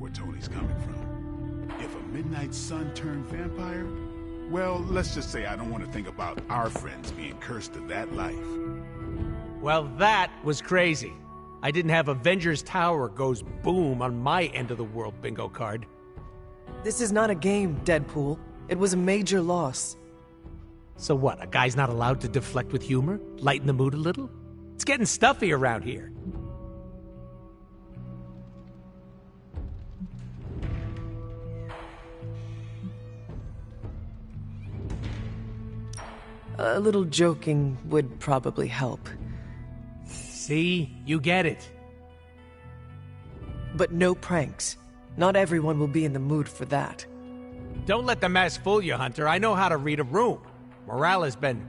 where Tony's coming from. If a midnight sun turned vampire, well, let's just say I don't want to think about our friends being cursed to that life. Well, that was crazy. I didn't have Avengers Tower goes boom on my end of the world bingo card. This is not a game, Deadpool. It was a major loss. So what, a guy's not allowed to deflect with humor? Lighten the mood a little? It's getting stuffy around here. A little joking would probably help. See? You get it. But no pranks. Not everyone will be in the mood for that. Don't let the mask fool you, Hunter. I know how to read a room. Morale has been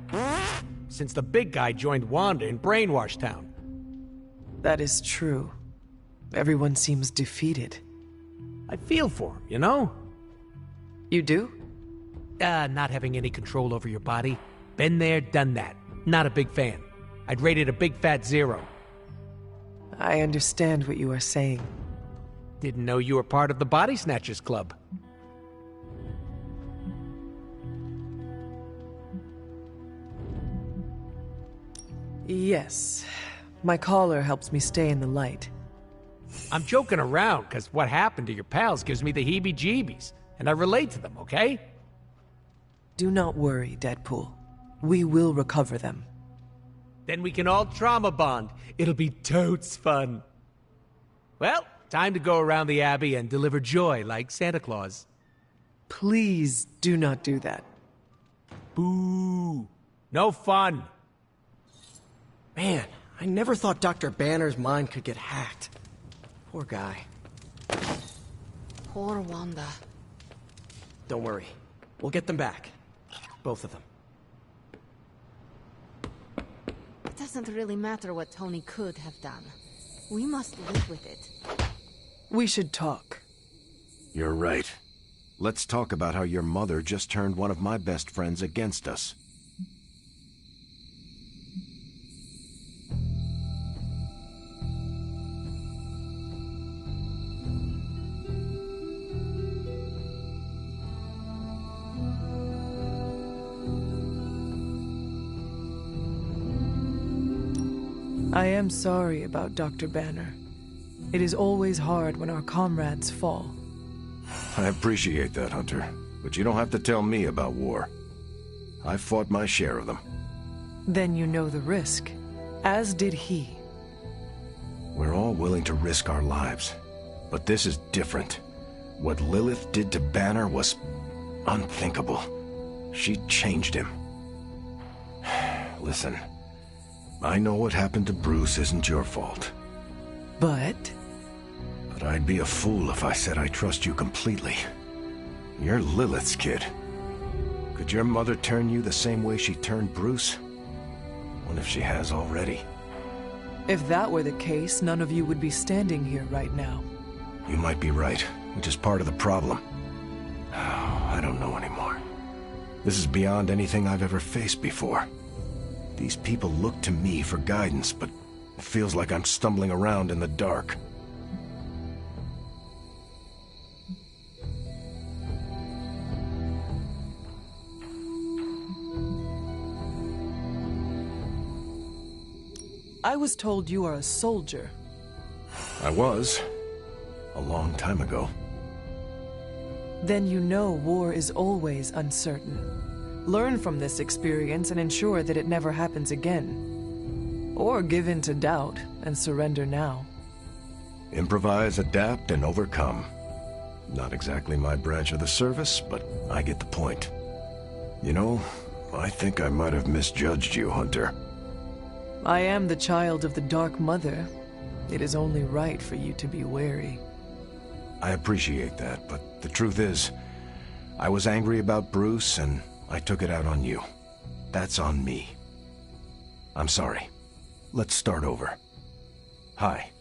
since the big guy joined Wanda in Brainwash Town. That is true. Everyone seems defeated. I feel for him, you know? You do? Not having any control over your body. Been there, done that. Not a big fan. I'd rate it a big fat 0. I understand what you are saying. Didn't know you were part of the Body Snatchers Club. Yes. My collar helps me stay in the light. I'm joking around, because what happened to your pals gives me the heebie-jeebies, and I relate to them, okay? Do not worry, Deadpool. We will recover them. Then we can all trauma bond. It'll be totes fun. Well, time to go around the Abbey and deliver joy like Santa Claus. Please do not do that. Boo! No fun! Man, I never thought Dr. Banner's mind could get hacked. Poor guy. Poor Wanda. Don't worry. We'll get them back. Both of them. It doesn't really matter what Tony could have done. We must live with it. We should talk. You're right. Let's talk about how your mother just turned one of my best friends against us. I am sorry about Dr. Banner. It is always hard when our comrades fall. I appreciate that, Hunter. But you don't have to tell me about war. I fought my share of them. Then you know the risk, as did he. We're all willing to risk our lives. But this is different. What Lilith did to Banner was unthinkable. She changed him. Listen, I know what happened to Bruce isn't your fault. But I'd be a fool if I said I trust you completely. You're Lilith's kid. Could your mother turn you the same way she turned Bruce? What if she has already? if that were the case, none of you would be standing here right now. You might be right, which is part of the problem. I don't know anymore. This is beyond anything I've ever faced before. These people look to me for guidance, but it feels like I'm stumbling around in the dark. I was told you are a soldier. I was. A long time ago. Then you know war is always uncertain. Learn from this experience and ensure that it never happens again. Or give in to doubt and surrender now. Improvise, adapt, and overcome. Not exactly my branch of the service, but I get the point. You know, I think I might have misjudged you, Hunter. I am the child of the Dark Mother. It is only right for you to be wary. I appreciate that, but the truth is, I was angry about Bruce, and I took it out on you. That's on me. I'm sorry. Let's start over. Hi,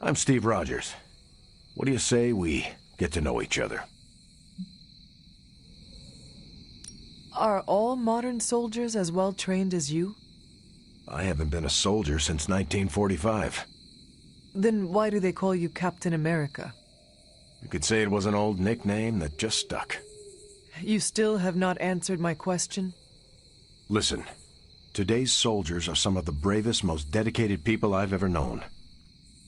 I'm Steve Rogers. What do you say we get to know each other? Are all modern soldiers as well trained as you? I haven't been a soldier since 1945. Then why do they call you Captain America? You could say it was an old nickname that just stuck. You still have not answered my question? Listen, today's soldiers are some of the bravest, most dedicated people I've ever known.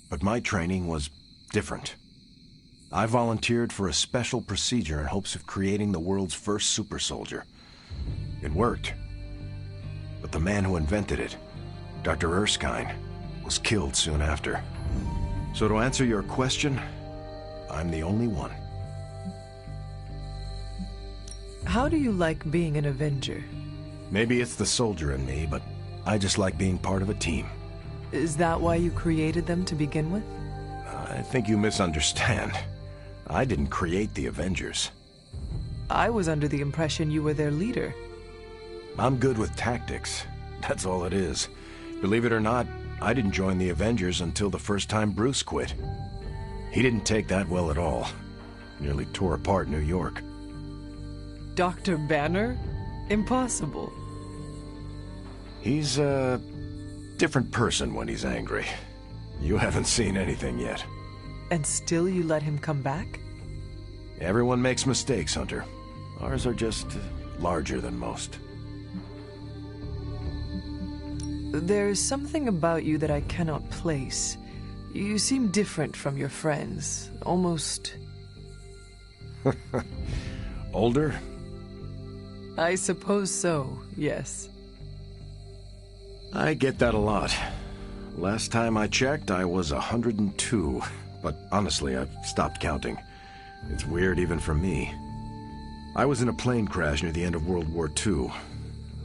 But my training was different. I volunteered for a special procedure in hopes of creating the world's first super soldier. It worked. But the man who invented it, Dr. Erskine, was killed soon after. So to answer your question, I'm the only one. How do you like being an Avenger? Maybe it's the soldier in me, but I just like being part of a team. Is that why you created them to begin with? I think you misunderstand. I didn't create the Avengers. I was under the impression you were their leader. I'm good with tactics. That's all it is. Believe it or not, I didn't join the Avengers until the first time Bruce quit. He didn't take that well at all. Nearly tore apart New York. Dr. Banner? Impossible. He's a different person when he's angry. You haven't seen anything yet. And still you let him come back? Everyone makes mistakes, Hunter. Ours are just larger than most. There's something about you that I cannot place. You seem different from your friends. Almost... Older? I suppose so, yes. I get that a lot. Last time I checked, I was 102. But honestly, I've stopped counting. It's weird even for me. I was in a plane crash near the end of World War II.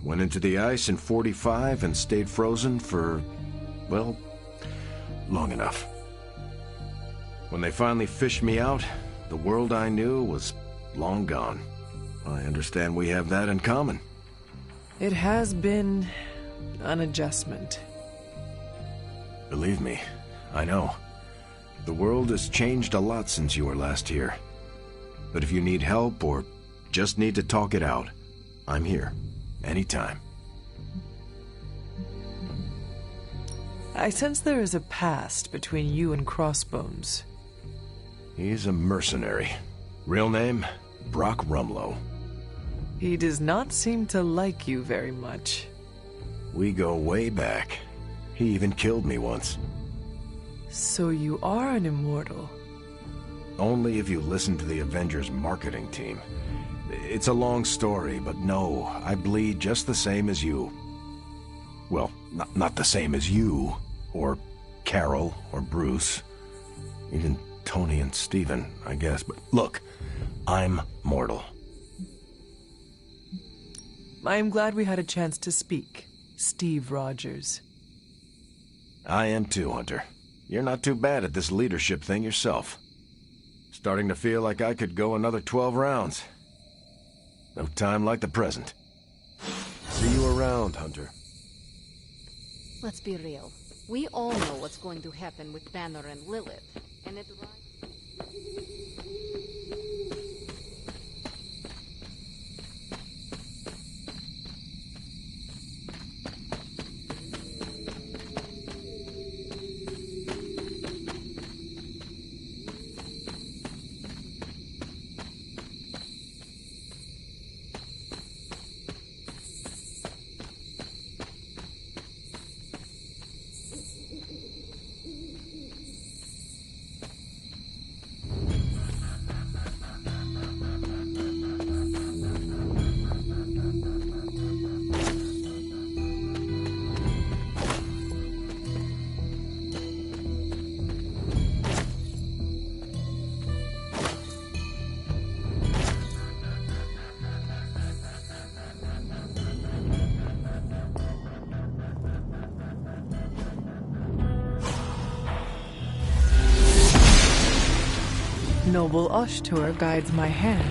Went into the ice in '45 and stayed frozen for, well, long enough. When they finally fished me out, the world I knew was long gone. I understand we have that in common. It has been an adjustment. Believe me, I know. The world has changed a lot since you were last here. But if you need help or just need to talk it out, I'm here. Anytime. I sense there is a past between you and Crossbones. He's a mercenary. Real name, Brock Rumlow. He does not seem to like you very much. We go way back. He even killed me once. So you are an immortal. Only if you listen to the Avengers marketing team. It's a long story, but no, I bleed just the same as you. Well, not the same as you, or Carol, or Bruce. Even Tony and Steven, I guess. But look, I'm mortal. I am glad we had a chance to speak, Steve Rogers. I am too, Hunter. You're not too bad at this leadership thing yourself. Starting to feel like I could go another 12 rounds. No time like the present. See you around, Hunter. Let's be real. We all know what's going to happen with Banner and Lilith. And it... Noble Ashtur guides my hand.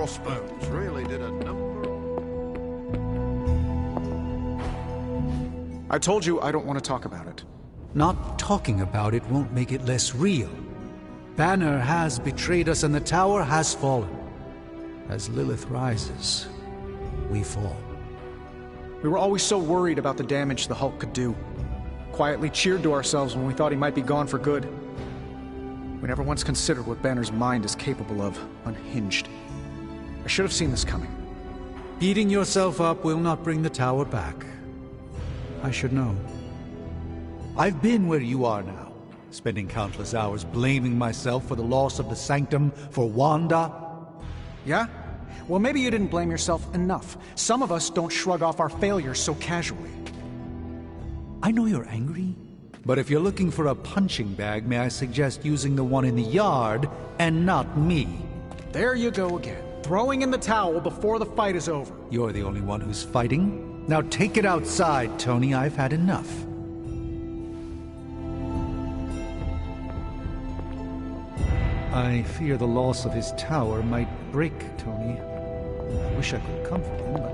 Crossbones really did a number. I told you I don't want to talk about it. Not talking about it won't make it less real. Banner has betrayed us and the tower has fallen. As Lilith rises, we fall. We were always so worried about the damage the Hulk could do. Quietly cheered to ourselves when we thought he might be gone for good. We never once considered what Banner's mind is capable of, unhinged. I should have seen this coming. Beating yourself up will not bring the tower back. I should know. I've been where you are now, spending countless hours blaming myself for the loss of the Sanctum, for Wanda. Yeah? Well, maybe you didn't blame yourself enough. Some of us don't shrug off our failures so casually. I know you're angry, but if you're looking for a punching bag, may I suggest using the one in the yard and not me? There you go again. Throwing in the towel before the fight is over. You're the only one who's fighting. Now take it outside, Tony. I've had enough. I fear the loss of his tower might break Tony. I wish I could comfort him, but...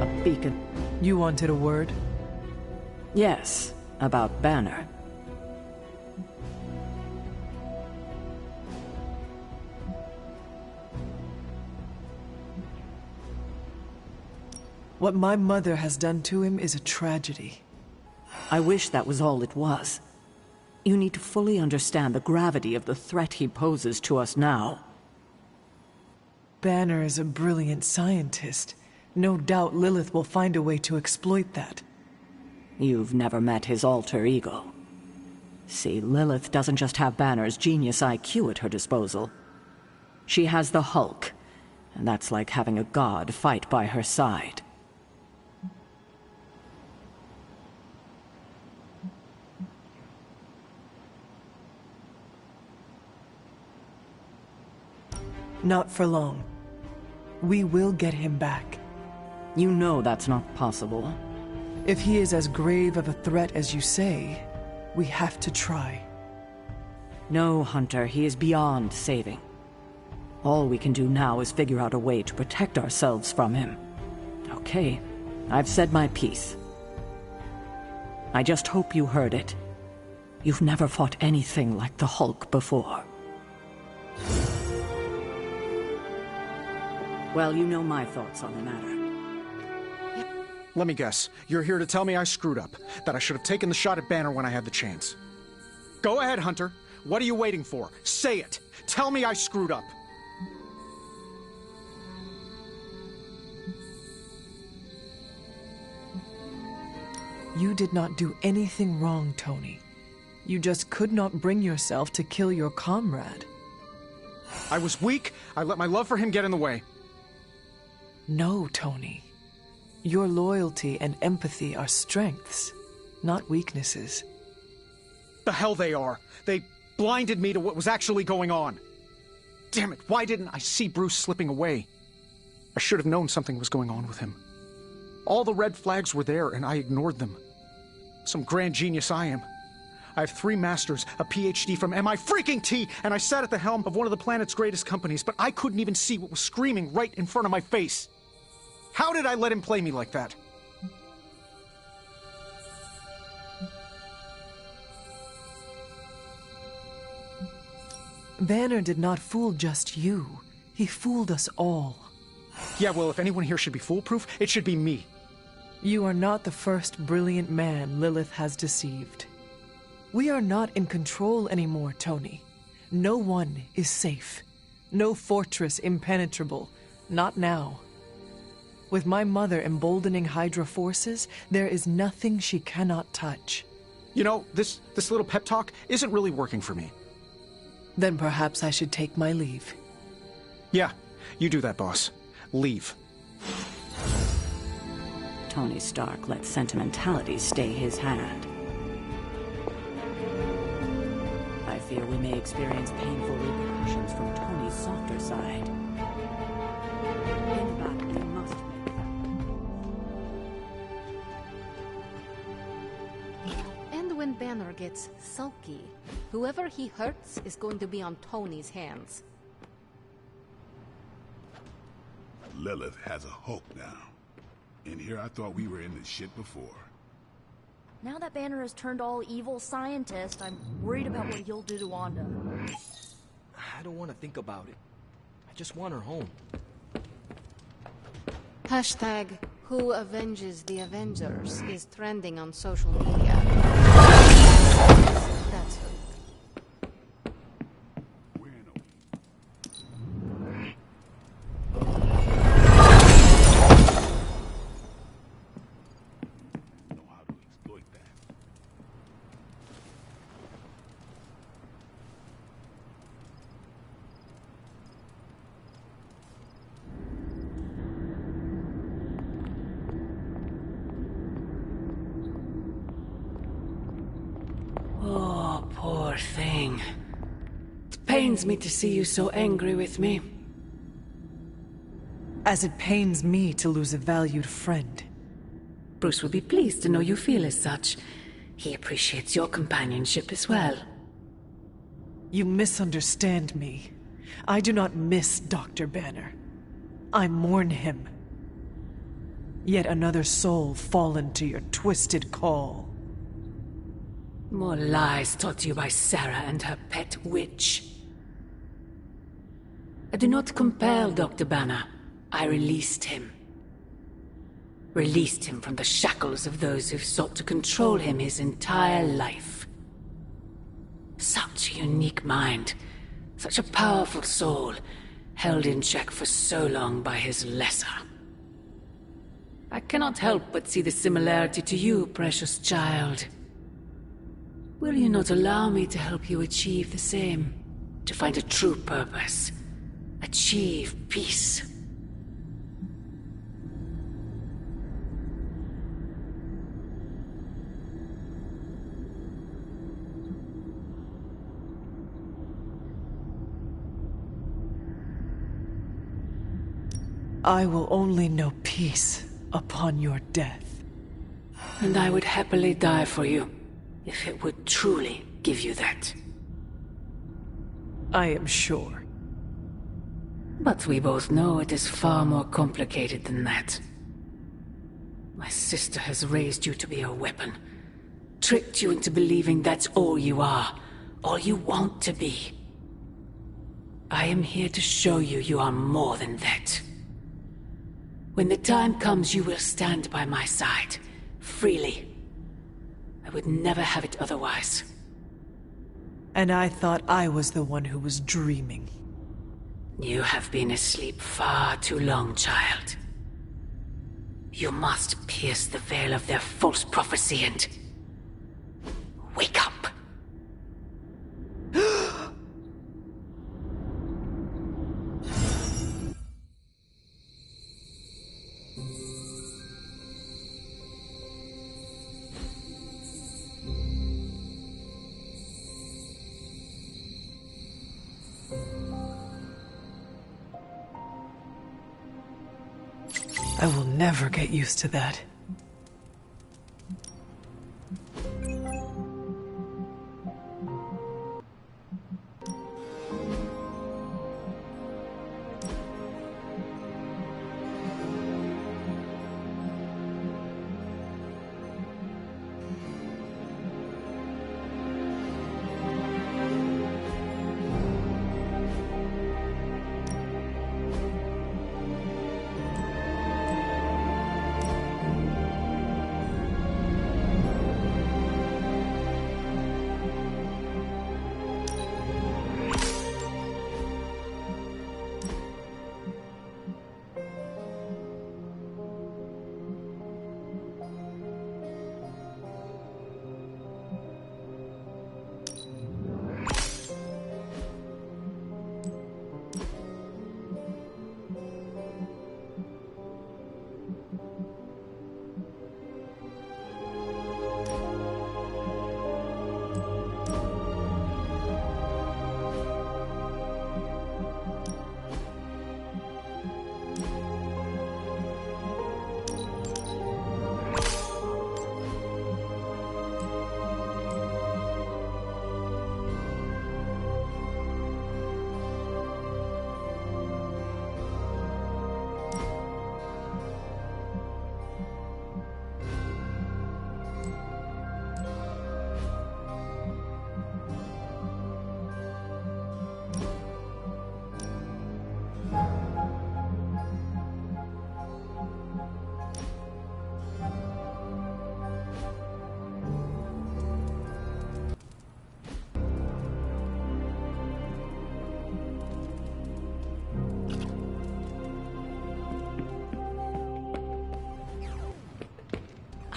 A beacon. You wanted a word? Yes, about Banner. What my mother has done to him is a tragedy. I wish that was all it was. You need to fully understand the gravity of the threat he poses to us now. Banner is a brilliant scientist. No doubt Lilith will find a way to exploit that. You've never met his alter ego. See, Lilith doesn't just have Banner's genius IQ at her disposal. She has the Hulk, and that's like having a god fight by her side. Not for long. We will get him back. You know that's not possible. If he is as grave of a threat as you say, we have to try. No, Hunter, he is beyond saving. All we can do now is figure out a way to protect ourselves from him. Okay, I've said my piece. I just hope you heard it. You've never fought anything like the Hulk before. Well, you know my thoughts on the matter. Let me guess. You're here to tell me I screwed up. That I should have taken the shot at Banner when I had the chance. Go ahead, Hunter. What are you waiting for? Say it. Tell me I screwed up. You did not do anything wrong, Tony. You just could not bring yourself to kill your comrade. I was weak. I let my love for him get in the way. No, Tony. Your loyalty and empathy are strengths, not weaknesses. The hell they are. They blinded me to what was actually going on. Damn it, why didn't I see Bruce slipping away? I should have known something was going on with him. All the red flags were there, and I ignored them. Some grand genius I am. I have 3 masters, a PhD from MI-T, and I sat at the helm of one of the planet's greatest companies, but I couldn't even see what was screaming right in front of my face. How did I let him play me like that? Banner did not fool just you. He fooled us all. Yeah, well, if anyone here should be foolproof, it should be me. You are not the first brilliant man Lilith has deceived. We are not in control anymore, Tony. No one is safe. No fortress impenetrable. Not now. With my mother emboldening Hydra forces, there is nothing she cannot touch. You know, this little pep talk isn't really working for me. Then perhaps I should take my leave. Yeah, you do that, boss. Leave. Tony Stark let sentimentality stay his hand. I fear we may experience painful repercussions from Tony's softer side. In battle, we must make them. And when Banner gets sulky, whoever he hurts is going to be on Tony's hands. Lilith has a Hulk now. In here I thought we were in this shit before. Now that Banner has turned all evil scientist, I'm worried about what he'll do to Wanda. I don't want to think about it. I just want her home. Hashtag Who Avenges the Avengers is trending on social media. That's who. Oh, poor thing. It pains me to see you so angry with me. As it pains me to lose a valued friend. Bruce will be pleased to know you feel as such. He appreciates your companionship as well. You misunderstand me. I do not miss Dr. Banner. I mourn him. Yet another soul fallen to your twisted call. More lies taught you by Sarah and her pet witch. I do not compel Dr. Banner. I released him. Released him from the shackles of those who've sought to control him his entire life. Such a unique mind. Such a powerful soul. Held in check for so long by his lesser. I cannot help but see the similarity to you, precious child. Will you not allow me to help you achieve the same? To find a true purpose. Achieve peace. I will only know peace upon your death. And I would happily die for you, if it would truly give you that. I am sure. But we both know it is far more complicated than that. My sister has raised you to be a weapon. Tricked you into believing that's all you are, all you want to be. I am here to show you you are more than that. When the time comes, you will stand by my side, freely. I would never have it otherwise. And I thought I was the one who was dreaming. You have been asleep far too long, child. You must pierce the veil of their false prophecy and... wake up! I will never get used to that.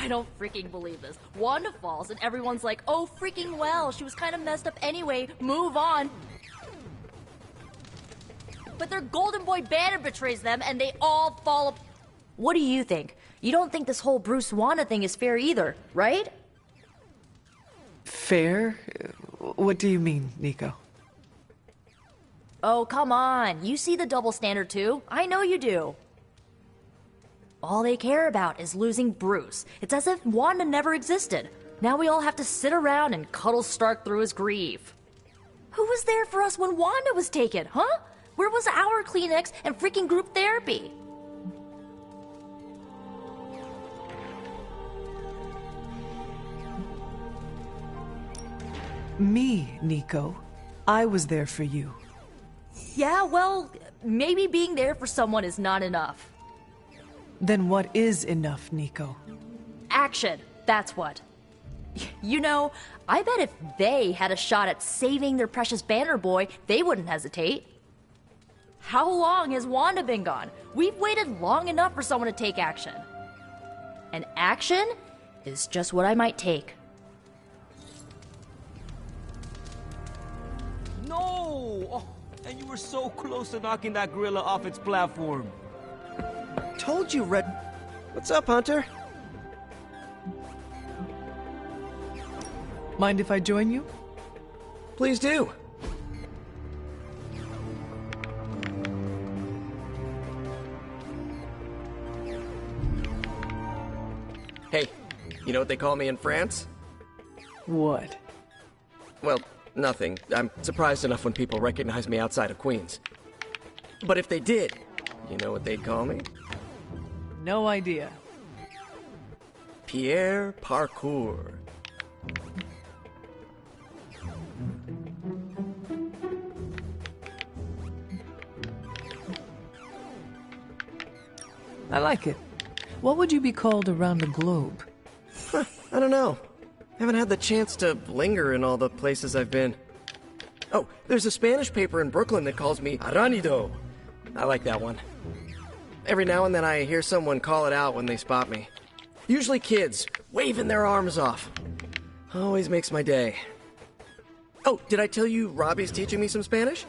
I don't freaking believe this. Wanda falls and everyone's like, oh freaking well, she was kind of messed up anyway, move on. But their golden boy Banner betrays them and they all fall apart. What do you think? You don't think this whole Bruce Wanda thing is fair either, right? Fair? What do you mean, Nico? Oh, come on. You see the double standard too. I know you do. All they care about is losing Bruce. It's as if Wanda never existed. Now we all have to sit around and cuddle Stark through his grief. Who was there for us when Wanda was taken, huh? Where was our Kleenex and freaking group therapy? Me, Nico. I was there for you. Yeah, well, maybe being there for someone is not enough. Then what is enough, Nico? Action, that's what. You know, I bet if they had a shot at saving their precious Banner boy, they wouldn't hesitate. How long has Wanda been gone? We've waited long enough for someone to take action. And action is just what I might take. No! Oh, and you were so close to knocking that gorilla off its platform. Told you, Red. What's up, Hunter? Mind if I join you? Please do. Hey, you know what they call me in France? What? Well, nothing. I'm surprised enough when people recognize me outside of Queens. But if they did, you know what they'd call me? No idea. Pierre Parkour. I like it. What would you be called around the globe? I don't know. Haven't had the chance to linger in all the places I've been. Oh, there's a Spanish paper in Brooklyn that calls me Aranido. I like that one. Every now and then I hear someone call it out when they spot me. Usually kids, waving their arms off. Always makes my day. Oh, did I tell you Robbie's teaching me some Spanish?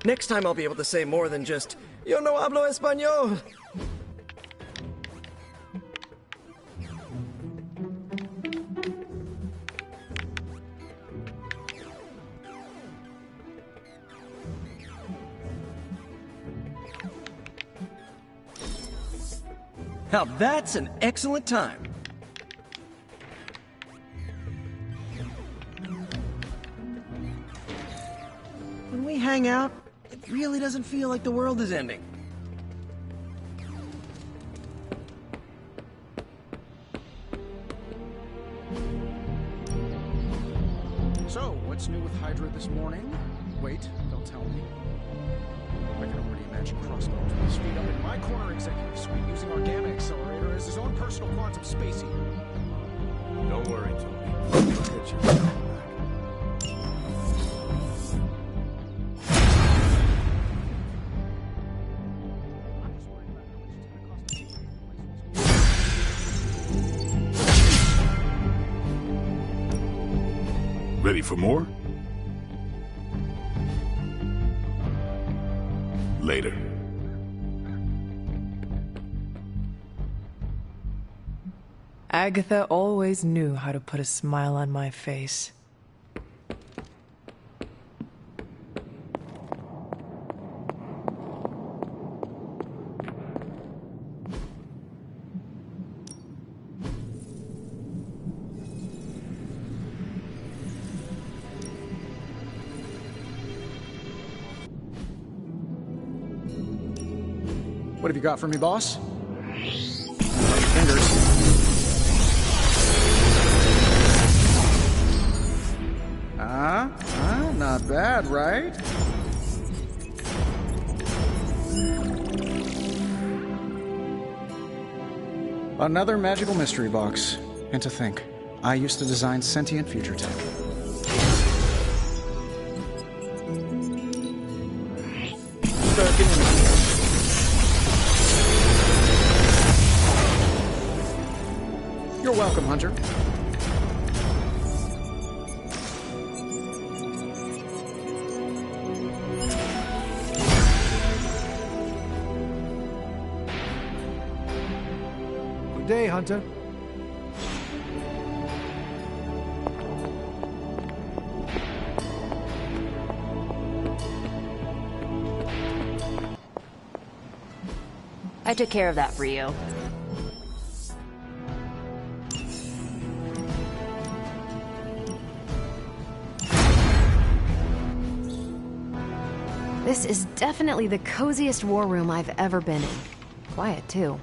Next time I'll be able to say more than just, Yo no hablo español. Now that's an excellent time. When we hang out, it really doesn't feel like the world is ending. So, what's new with Hydra this morning? Wait, don't tell me. I can already imagine Crossbones with his feet up in my corner executive suite using our Gamma Accelerator as his own personal quantum spacey. Don't worry, Toby. You'll get your power back. Ready for more? Later. Agatha always knew how to put a smile on my face. What have you got for me, boss? Fingers. Not bad, right? Another magical mystery box. And to think, I used to design sentient future tech. You're welcome, Hunter. Good day, Hunter. I took care of that for you. This is definitely the coziest war room I've ever been in. Quiet, too.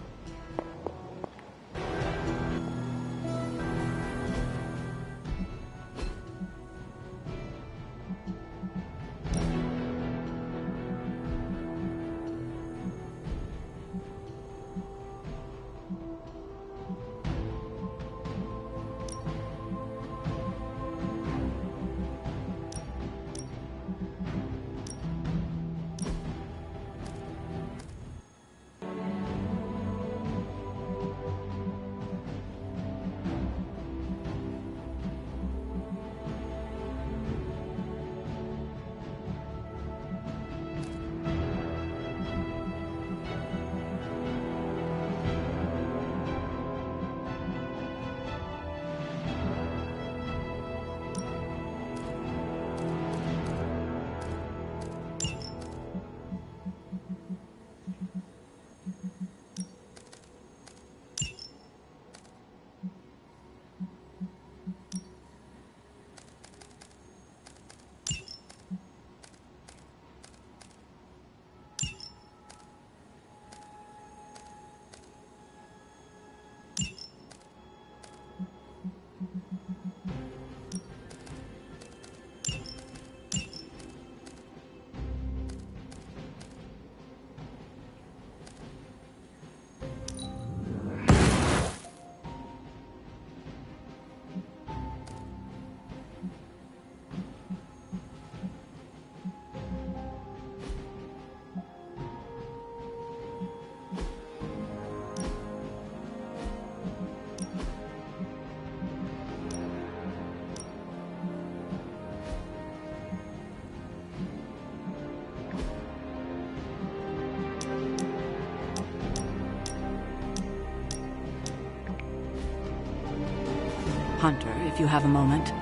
Hunter, if you have a moment.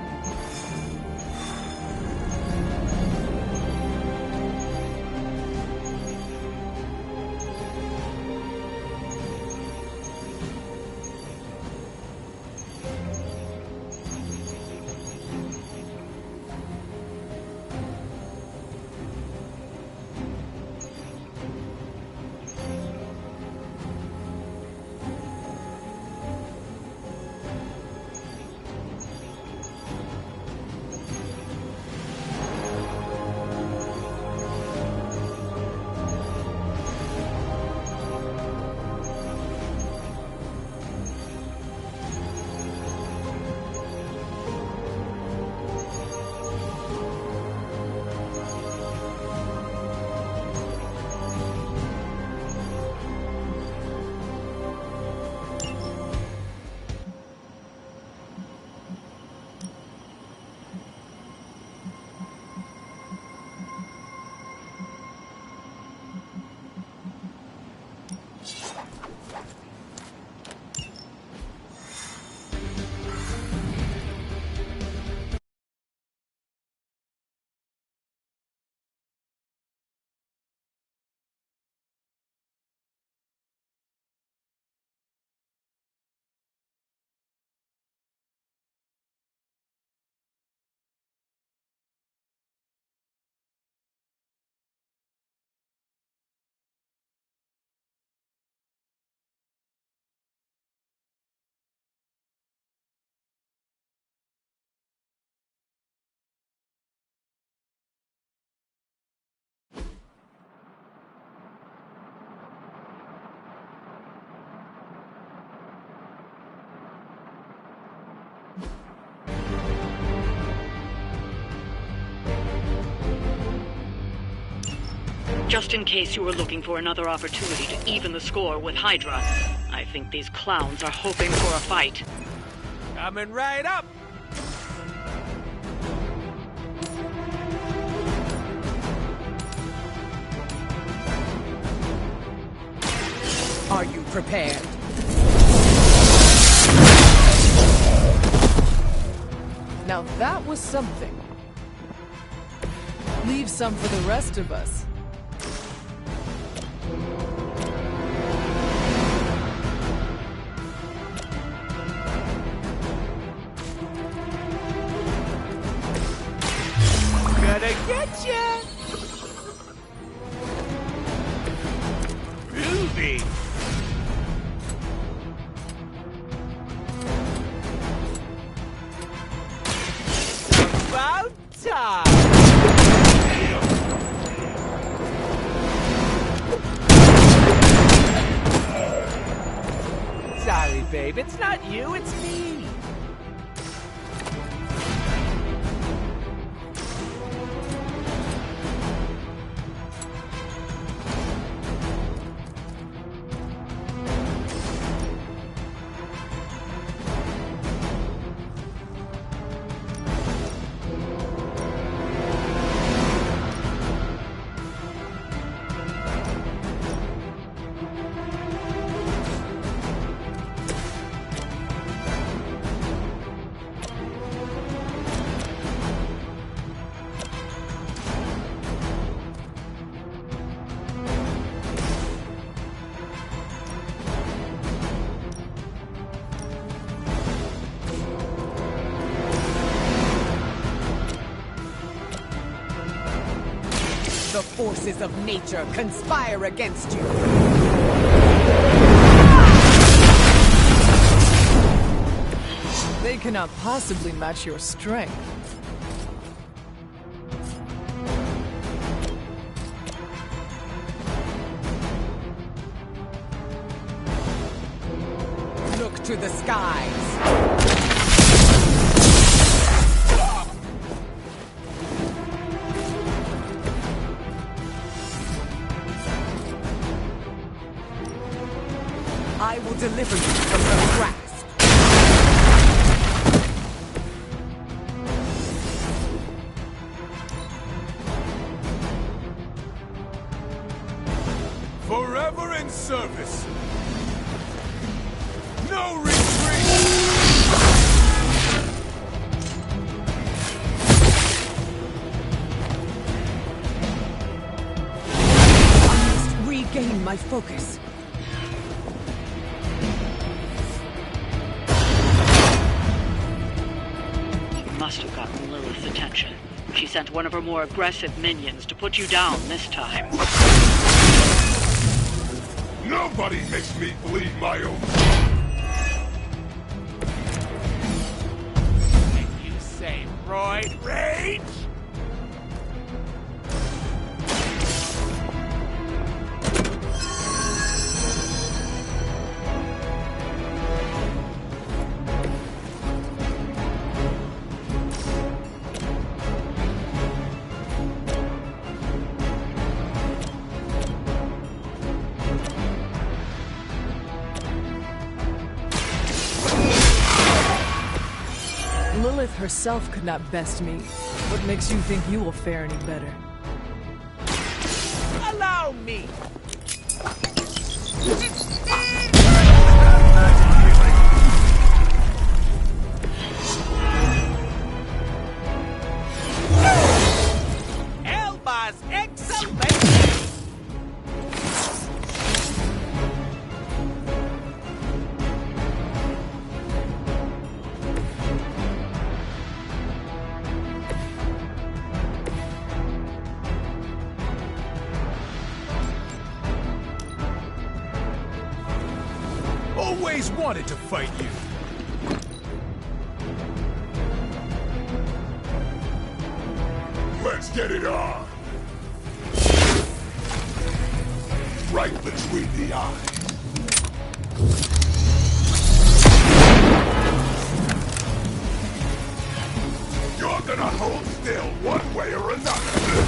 Just in case you were looking for another opportunity to even the score with Hydra, I think these clowns are hoping for a fight. Coming right up! Are you prepared? Now that was something. Leave some for the rest of us. Gonna get ya! Groovy! About time! Sorry, babe, it's not you, it's me! The forces of nature conspire against you. They cannot possibly match your strength. Look to the skies. I will deliver you from her grasp. Forever in service. No retreat! my focus. You must have gotten Lilith's attention. She sent one of her more aggressive minions to put you down this time. Nobody makes me bleed my own. Did you say Roid Rage? Lilith herself could not best me. What makes you think you will fare any better? Allow me! Elba's excellent! Always wanted to fight you. Let's get it on. Right between the eyes. You're gonna hold still one way or another.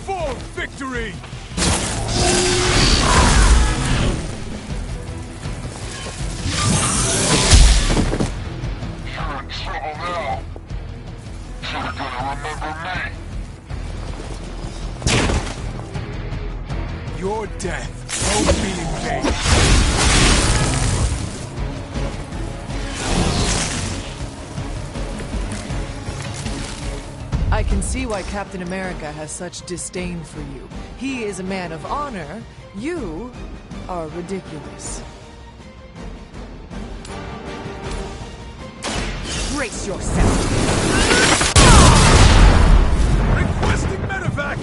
For victory! You're in trouble now. You're gonna remember me. Your death won't be in vain. I can see why Captain America has such disdain for you. He is a man of honor. You are ridiculous. Brace yourself. Requesting medevac!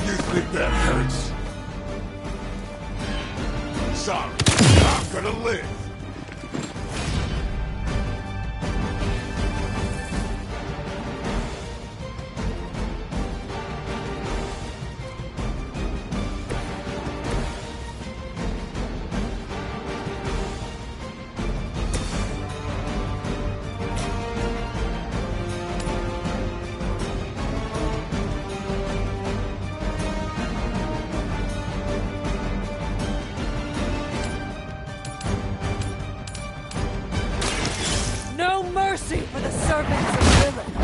You think that hurts? Sorry, I'm gonna live. No mercy for the servants of Lilith.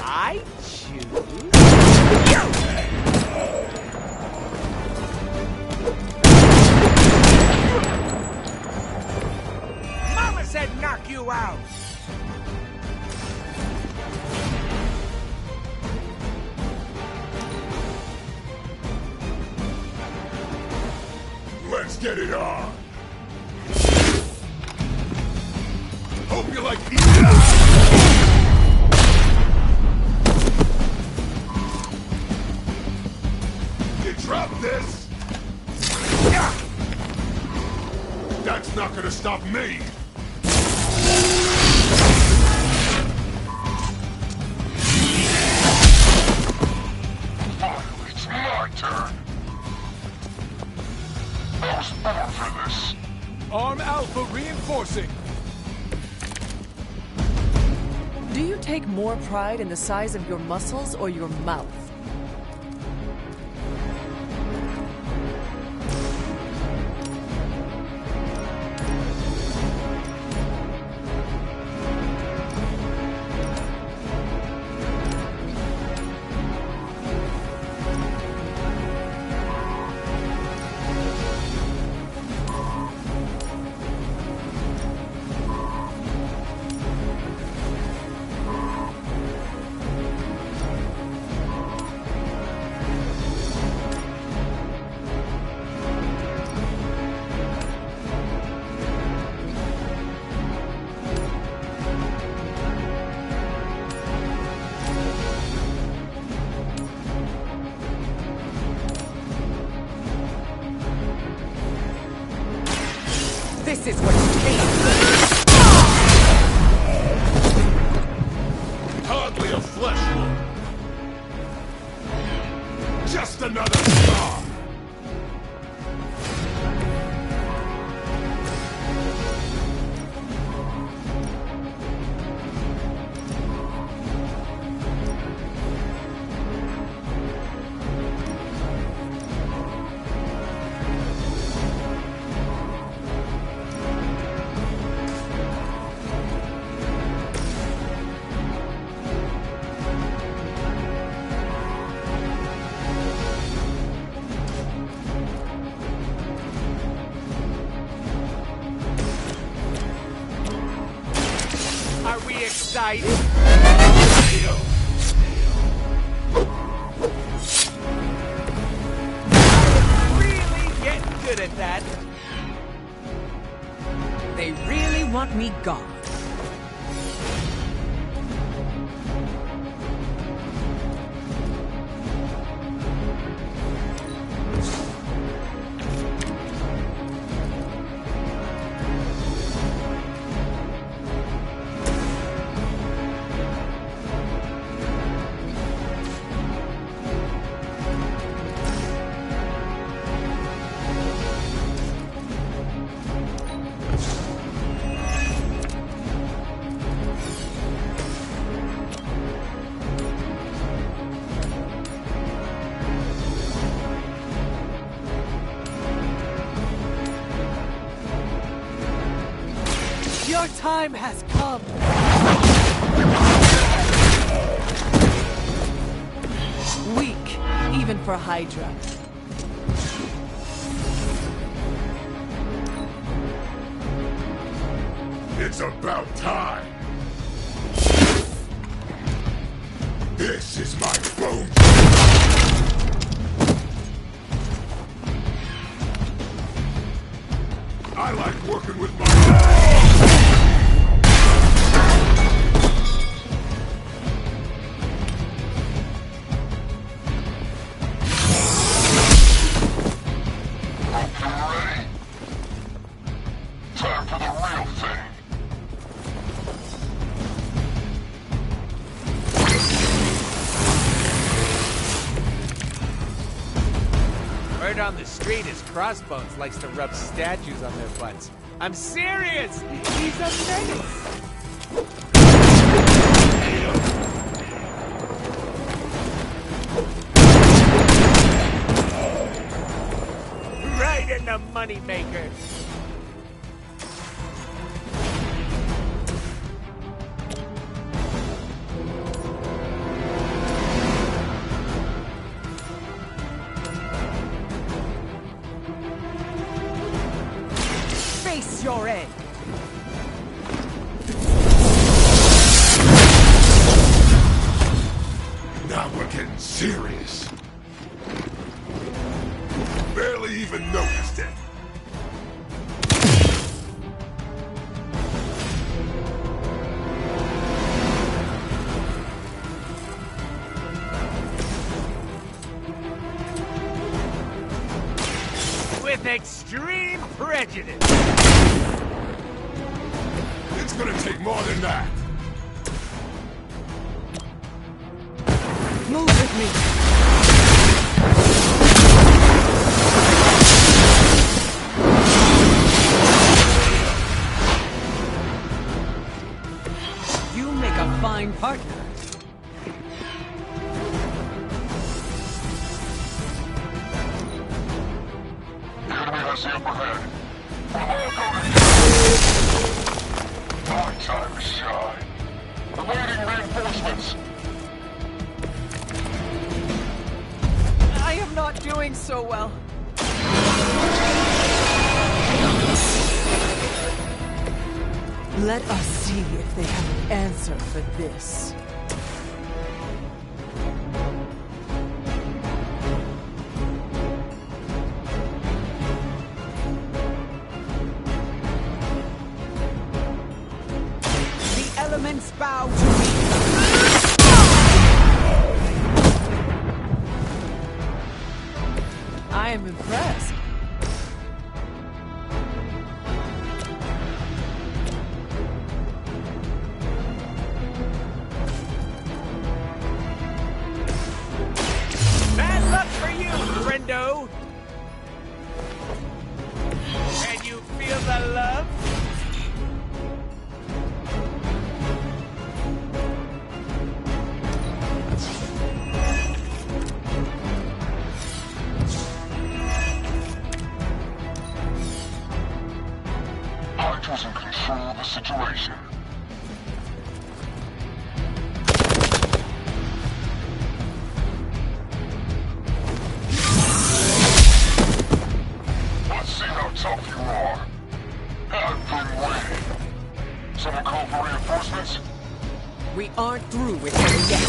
I choose... Mama said knock you out! Let's get it on. Hope you like eating. You drop this? That's not gonna stop me. Finally, it's my turn. I was born for this. Arm Alpha reinforcing. Do you take more pride in the size of your muscles or your mouth? This is what you came for. Hardly a flesh wound. Just another scar. Are we excited? Really getting good at that. They really want me gone. Your time has come. Weak, even for Hydra. It's about time. This is my bone. I like working with my time for the real thing. Word on the street is Crossbones likes to rub statues on their butts. I'm serious! He's a menace! Right in the moneymaker! Face your end. Now we're getting serious. Barely even noticed it. With extreme prejudice! It's gonna take more than that. Move with me. You make a fine partner. The enemy has the upper hand. My time is shine. Awaiting reinforcements. I am not doing so well. Let us see if they have an answer for this. The elements bow to me. I am impressed. the love. Hydra's in control of the situation. Let's see how tough you are. I've been waiting. Someone call for reinforcements? We aren't through with him yet.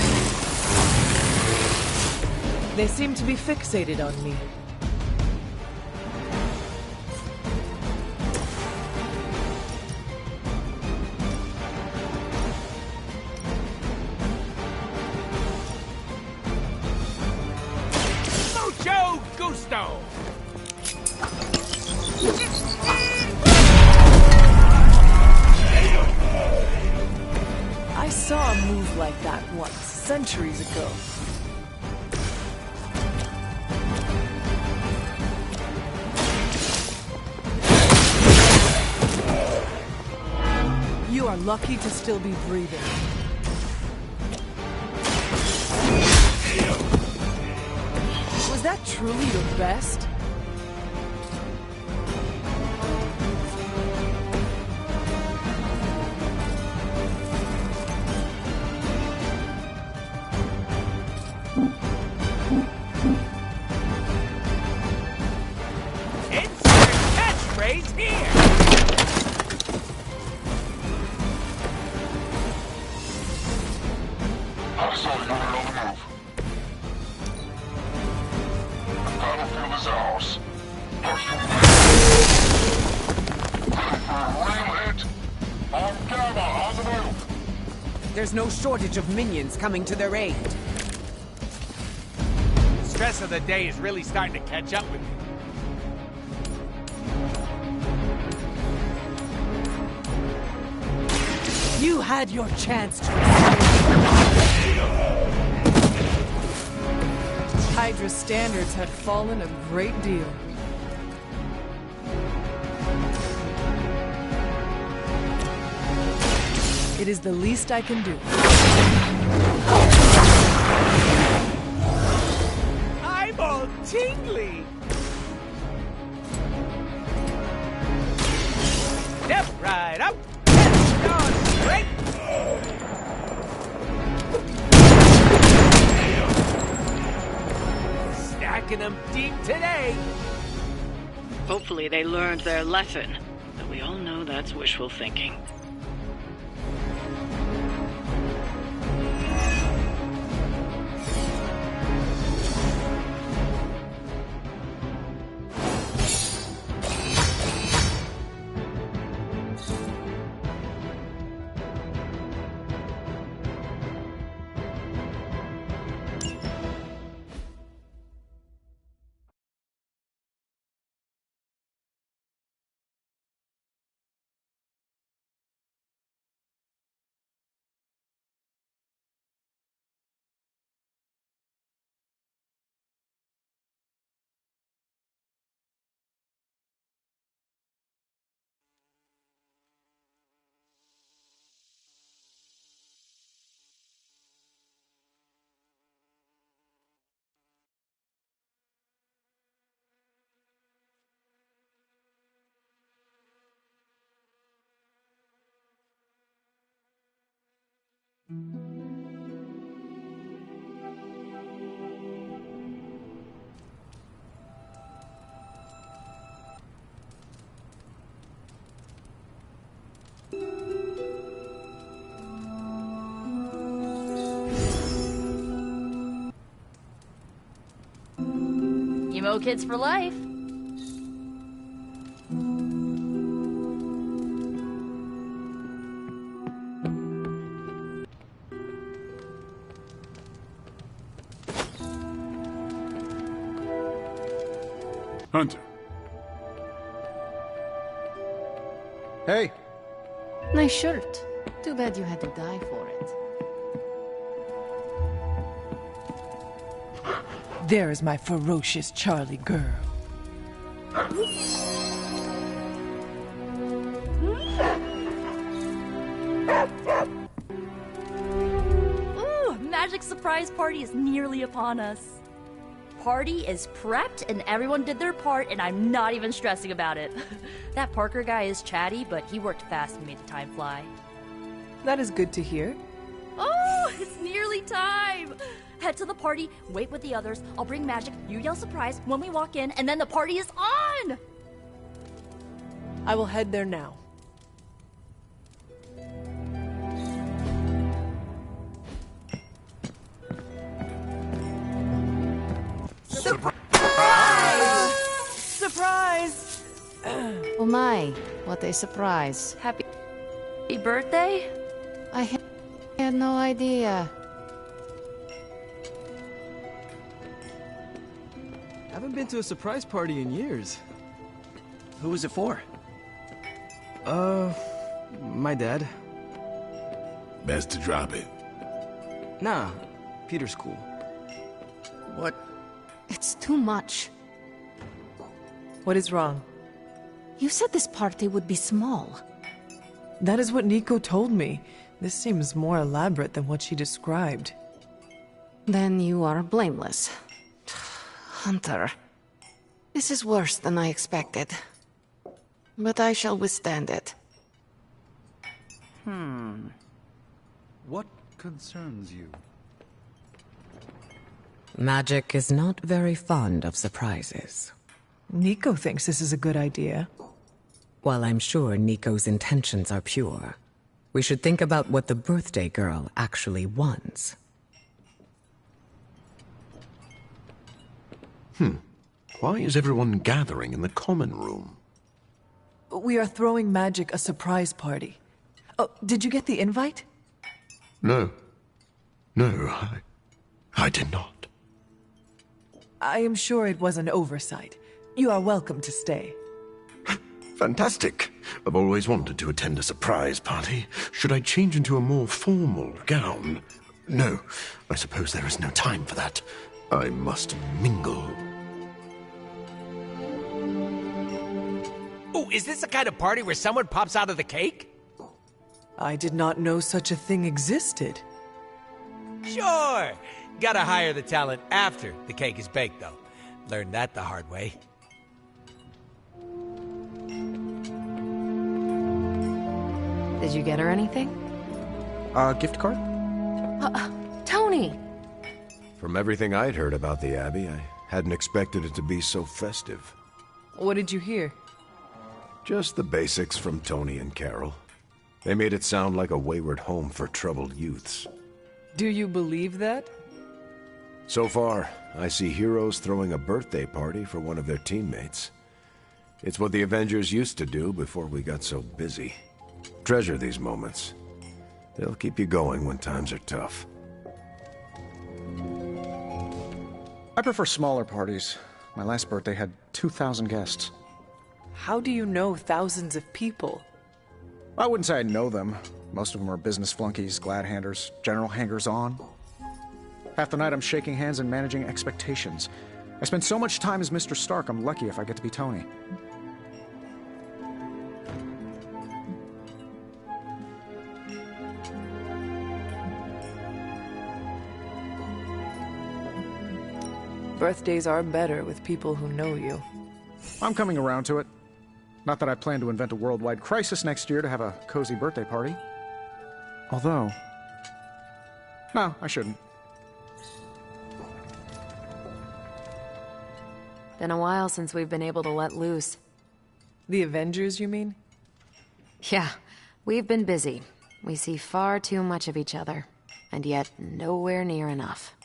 They seem to be fixated on me. Mucho gusto! I saw a move like that once, centuries ago. You are lucky to still be breathing. Was that truly your best? Insert catchphrase here! I saw you on the move. The battlefield is ours. Are you ready for a real hit? On Gamma, on the move. There's no shortage of minions coming to their aid. The stress of the day is really starting to catch up with me. You had your chance to Hydra's standards had fallen a great deal. It is the least I can do. I'm all tingly! Step right up! Go straight! Stacking them deep today! Hopefully they learned their lesson, but we all know that's wishful thinking. Emo kids for life. Hunter. Hey. Nice shirt. Too bad you had to die for it. There is my ferocious Charlie girl. surprise party is nearly upon us. Party is prepped and everyone did their part and I'm not even stressing about it. That Parker guy is chatty, but he worked fast and made the time fly. That is good to hear. Oh, it's nearly time! Head to the party, wait with the others, I'll bring magic, you yell surprise when we walk in, and then the party is on! I will head there now. Surprise! Oh my, what a surprise. Happy birthday? I had no idea. Haven't been to a surprise party in years. Who was it for? My dad. Best to drop it. Nah, Peter's cool. What? It's too much. What is wrong? You said this party would be small. That is what Nico told me. This seems more elaborate than what she described. Then you are blameless. Hunter, this is worse than I expected. But I shall withstand it. What concerns you? Magic is not very fond of surprises. Nico thinks this is a good idea. While I'm sure Nico's intentions are pure, we should think about what the birthday girl actually wants. Why is everyone gathering in the common room? We are throwing Magic a surprise party. Oh, did you get the invite? No. No, I did not. I am sure it was an oversight. You are welcome to stay. Fantastic. I've always wanted to attend a surprise party. Should I change into a more formal gown? No, I suppose there is no time for that. I must mingle. Oh, is this the kind of party where someone pops out of the cake? I did not know such a thing existed. Sure. Gotta hire the talent after the cake is baked, though. Learned that the hard way. Did you get her anything? Gift card? Tony! From everything I'd heard about the Abbey, I hadn't expected it to be so festive. What did you hear? Just the basics from Tony and Carol. They made it sound like a wayward home for troubled youths. Do you believe that? So far, I see heroes throwing a birthday party for one of their teammates. It's what the Avengers used to do before we got so busy. Treasure these moments. They'll keep you going when times are tough. I prefer smaller parties. My last birthday had 2,000 guests. How do you know thousands of people? I wouldn't say I know them. Most of them are business flunkies, glad-handers, general hangers-on. Half the night I'm shaking hands and managing expectations. I spend so much time as Mr. Stark, I'm lucky if I get to be Tony. Birthdays are better with people who know you. I'm coming around to it. Not that I plan to invent a worldwide crisis next year to have a cozy birthday party. Although... no, I shouldn't. Been a while since we've been able to let loose. The Avengers, you mean? Yeah, we've been busy. We see far too much of each other, and yet nowhere near enough.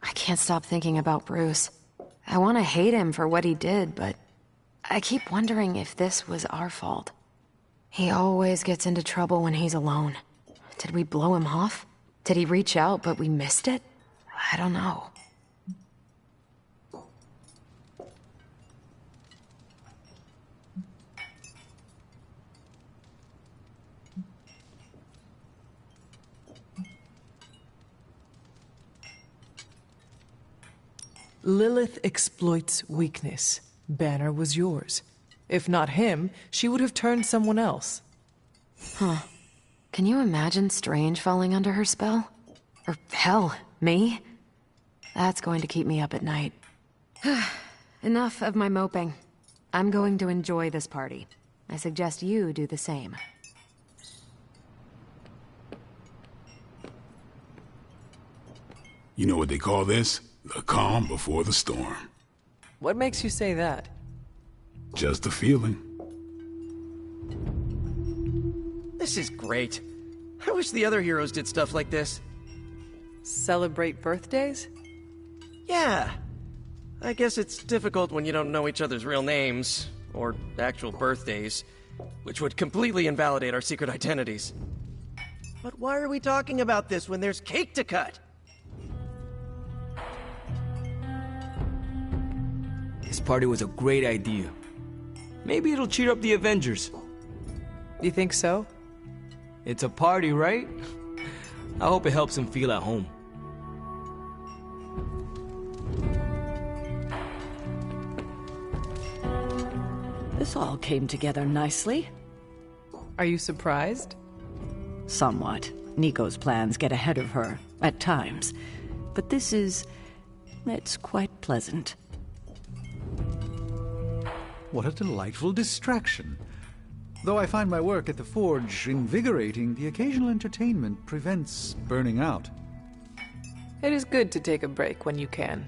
I can't stop thinking about Bruce. I want to hate him for what he did, but I keep wondering if this was our fault. He always gets into trouble when he's alone. Did we blow him off? Did he reach out but we missed it? I don't know. Lilith exploits weakness. Banner was yours. If not him, she would have turned someone else. Huh. Can you imagine Strange falling under her spell? Or hell, me? That's going to keep me up at night. Enough of my moping. I'm going to enjoy this party. I suggest you do the same. You know what they call this? The calm before the storm. What makes you say that? Just a feeling. This is great. I wish the other heroes did stuff like this. Celebrate birthdays? Yeah. I guess it's difficult when you don't know each other's real names, or actual birthdays, which would completely invalidate our secret identities. But why are we talking about this when there's cake to cut? This party was a great idea. Maybe it'll cheer up the Avengers. You think so? It's a party, right? I hope it helps them feel at home. This all came together nicely. Are you surprised? Somewhat. Nico's plans get ahead of her, at times. But this is... it's quite pleasant. What a delightful distraction. Though I find my work at the Forge invigorating, the occasional entertainment prevents burning out. It is good to take a break when you can.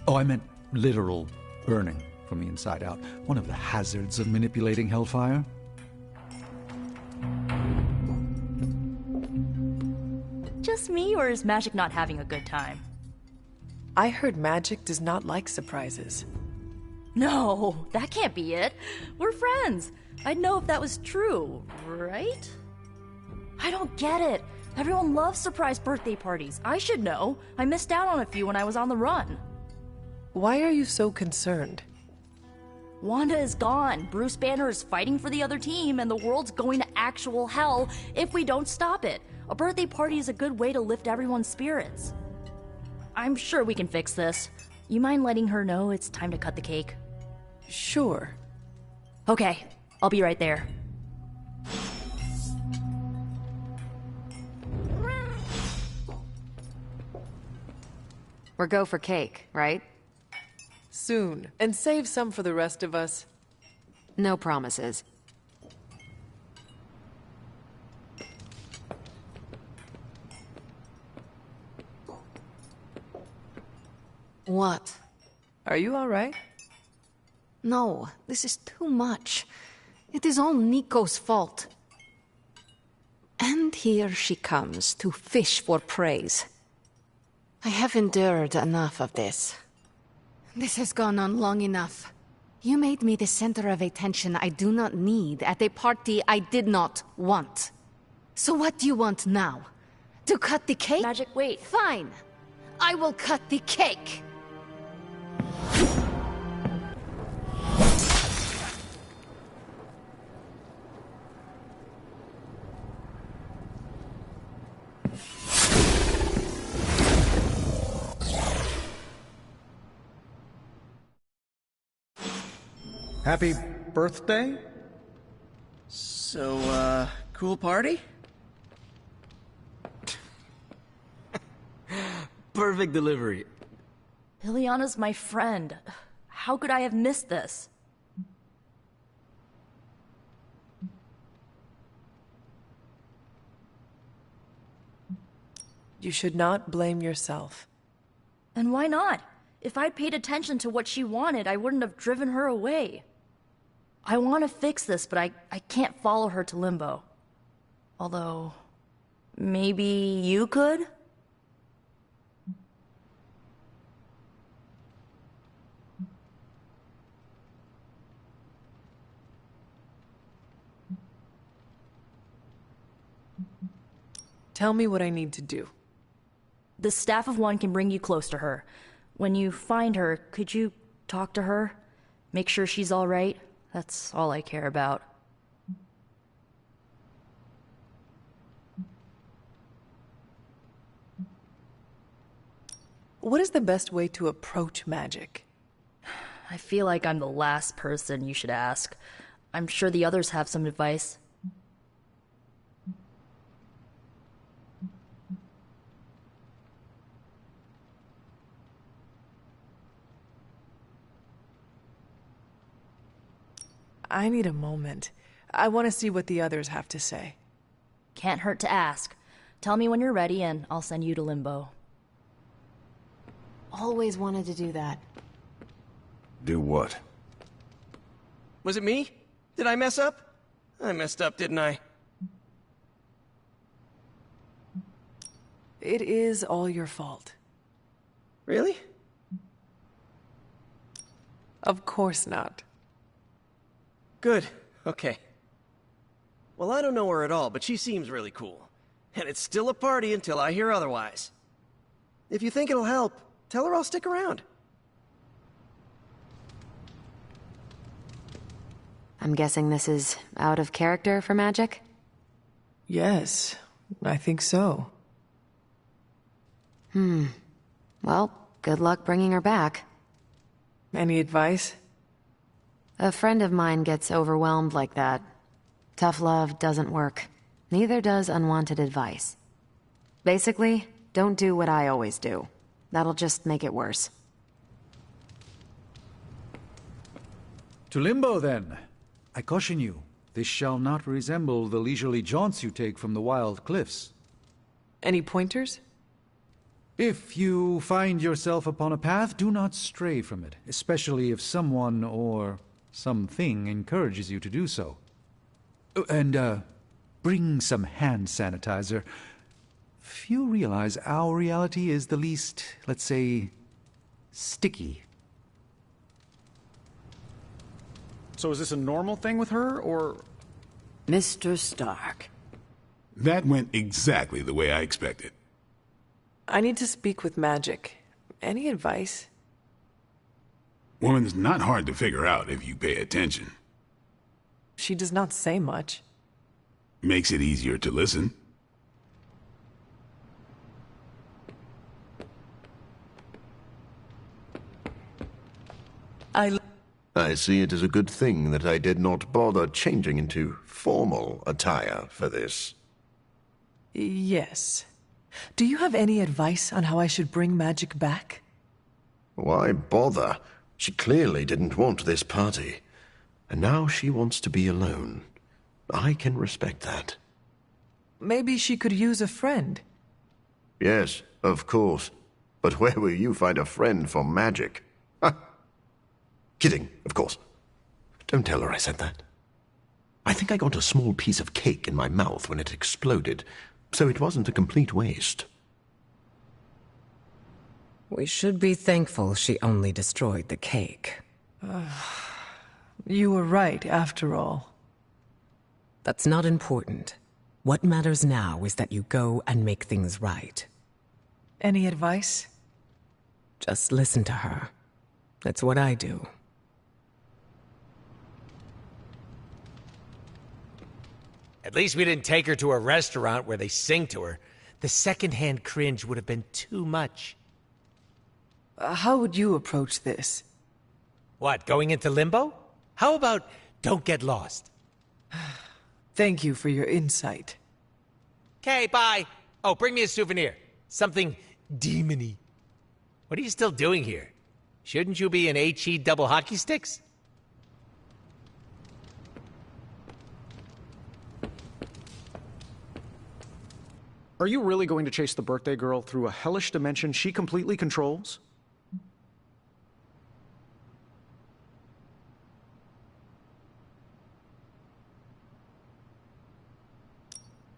Oh, I meant literal burning from the inside out. One of the hazards of manipulating Hellfire. Just me, or is Magic not having a good time? I heard Magic does not like surprises. No, that can't be it. We're friends. I'd know if that was true, right? I don't get it. Everyone loves surprise birthday parties. I should know. I missed out on a few when I was on the run. Why are you so concerned? Wanda is gone. Bruce Banner is fighting for the other team, and the world's going to actual hell if we don't stop it. A birthday party is a good way to lift everyone's spirits. I'm sure we can fix this. You mind letting her know it's time to cut the cake? Sure. Okay, I'll be right there. We're go for cake, right? Soon. And save some for the rest of us. No promises. What? Are you all right? No, this is too much. It is all Nico's fault. And here she comes to fish for praise. I have endured enough of this. This has gone on long enough. You made me the center of attention I do not need at a party I did not want. So what do you want now? To cut the cake? Magic, wait. Fine. I will cut the cake. Happy birthday? So, cool party? Perfect delivery. Liliana's my friend. How could I have missed this? You should not blame yourself. And why not? If I'd paid attention to what she wanted, I wouldn't have driven her away. I want to fix this, but I can't follow her to Limbo. Although, maybe you could? Tell me what I need to do. The Staff of One can bring you close to her. When you find her, could you talk to her? Make sure she's all right? That's all I care about. What is the best way to approach magic? I feel like I'm the last person you should ask. I'm sure the others have some advice. I need a moment. I want to see what the others have to say. Can't hurt to ask. Tell me when you're ready and I'll send you to Limbo. Always wanted to do that. Do what? Was it me? Did I mess up? I messed up, didn't I? It is all your fault. Really? Of course not. Good. Okay. Well, I don't know her at all, but she seems really cool. And it's still a party until I hear otherwise. If you think it'll help, tell her I'll stick around. I'm guessing this is out of character for magic? Yes, I think so. Well, good luck bringing her back. Any advice? A friend of mine gets overwhelmed like that. Tough love doesn't work. Neither does unwanted advice. Basically, don't do what I always do. That'll just make it worse. To Limbo, then. I caution you, this shall not resemble the leisurely jaunts you take from the wild cliffs. Any pointers? If you find yourself upon a path, do not stray from it, especially if someone or something encourages you to do so. And, bring some hand sanitizer. Few realize our reality is the least, let's say, sticky. So is this a normal thing with her, or...? Mr. Stark. That went exactly the way I expected. I need to speak with Magic. Any advice? Woman's not hard to figure out if you pay attention. She does not say much. Makes it easier to listen. I see it as a good thing that I did not bother changing into formal attire for this. Yes. Do you have any advice on how I should bring Magic back? Why bother? She clearly didn't want this party. And now she wants to be alone. I can respect that. Maybe she could use a friend. Yes, of course. But where will you find a friend for magic? Ha! Kidding, of course. Don't tell her I said that. I think I got a small piece of cake in my mouth when it exploded, so it wasn't a complete waste. We should be thankful she only destroyed the cake. You were right, after all. That's not important. What matters now is that you go and make things right. Any advice? Just listen to her. That's what I do. At least we didn't take her to a restaurant where they sing to her. The secondhand cringe would have been too much. How would you approach this? What, going into Limbo? How about don't get lost? Thank you for your insight. Okay, bye. Oh, bring me a souvenir. Something demony. What are you still doing here? Shouldn't you be in HE double hockey sticks? Are you really going to chase the birthday girl through a hellish dimension she completely controls?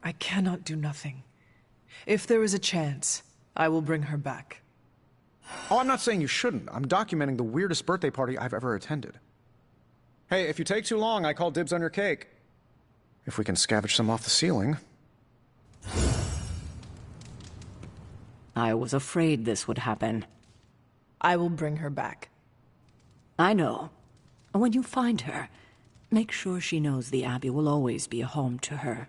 I cannot do nothing. If there is a chance, I will bring her back. Oh, I'm not saying you shouldn't. I'm documenting the weirdest birthday party I've ever attended. Hey, if you take too long, I call dibs on your cake. If we can scavenge some off the ceiling. I was afraid this would happen. I will bring her back. I know. When you find her, make sure she knows the Abbey will always be a home to her.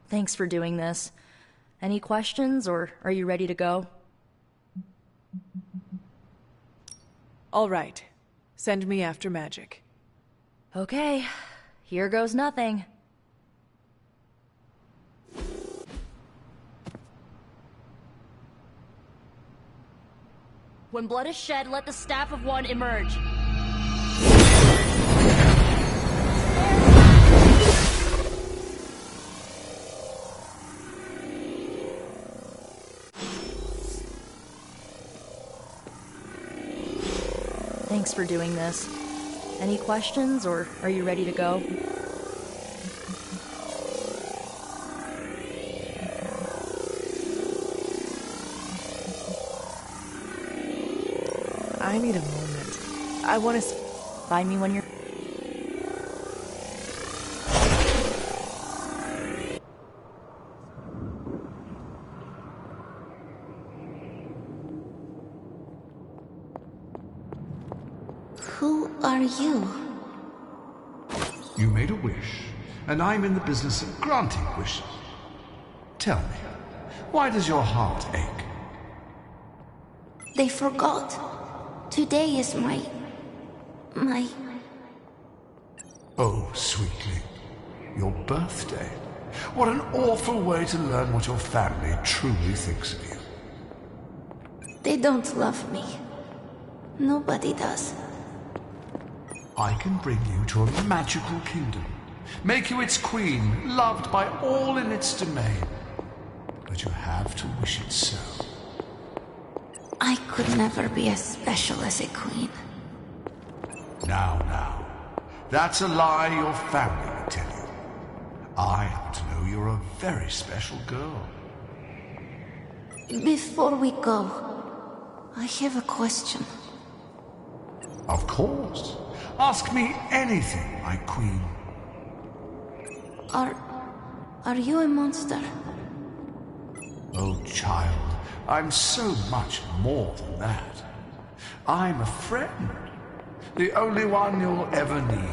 Thanks for doing this. Any questions, or are you ready to go? All right. Send me after Magic. Okay. Here goes nothing. When blood is shed, let the Staff of One emerge. Thanks for doing this. Any questions, or are you ready to go? I need a moment. I want to... Find me when you're... Who are you? You made a wish, and I'm in the business of granting wishes. Tell me, why does your heart ache? They forgot. Today is my... Oh, sweetling, your birthday. What an awful way to learn what your family truly thinks of you. They don't love me. Nobody does. I can bring you to a magical kingdom, make you its queen, loved by all in its domain. But you have to wish it so. I could never be as special as a queen. Now. That's a lie your family would tell you. I happen to know you're a very special girl. Before we go, I have a question. Of course. Ask me anything, my queen. Are you a monster? Oh, child, I'm so much more than that. I'm a friend. The only one you'll ever need.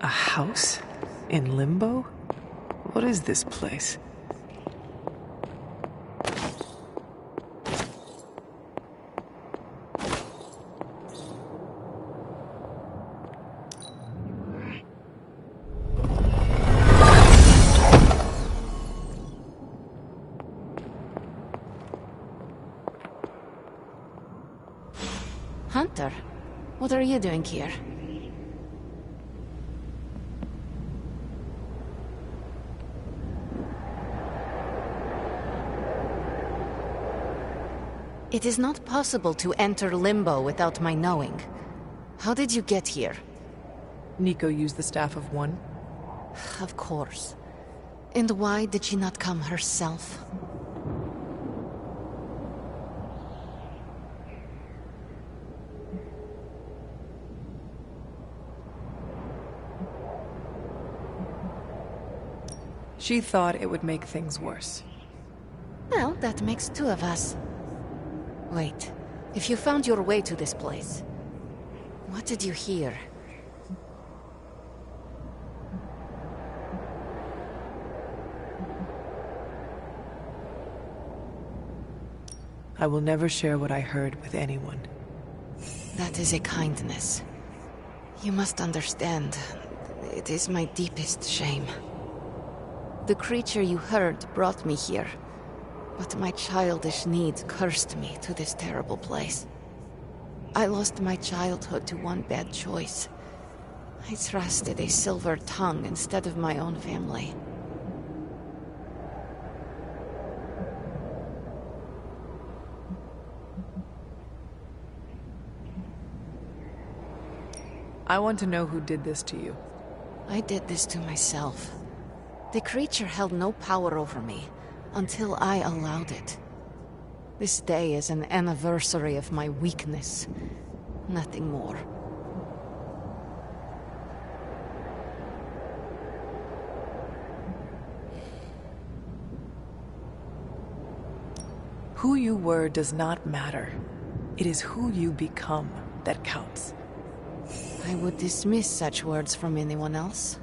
A house? In Limbo? What is this place? Hunter, what are you doing here? It is not possible to enter Limbo without my knowing. How did you get here? Nico used the Staff of One? Of course. And why did she not come herself? She thought it would make things worse. Well, that makes two of us. Wait, if you found your way to this place, what did you hear? I will never share what I heard with anyone. That is a kindness. You must understand, it is my deepest shame. The creature you heard brought me here, but my childish needs cursed me to this terrible place. I lost my childhood to one bad choice. I trusted a silver tongue instead of my own family. I want to know who did this to you. I did this to myself. The creature held no power over me until I allowed it. This day is an anniversary of my weakness. Nothing more. Who you were does not matter. It is who you become that counts. I would dismiss such words from anyone else.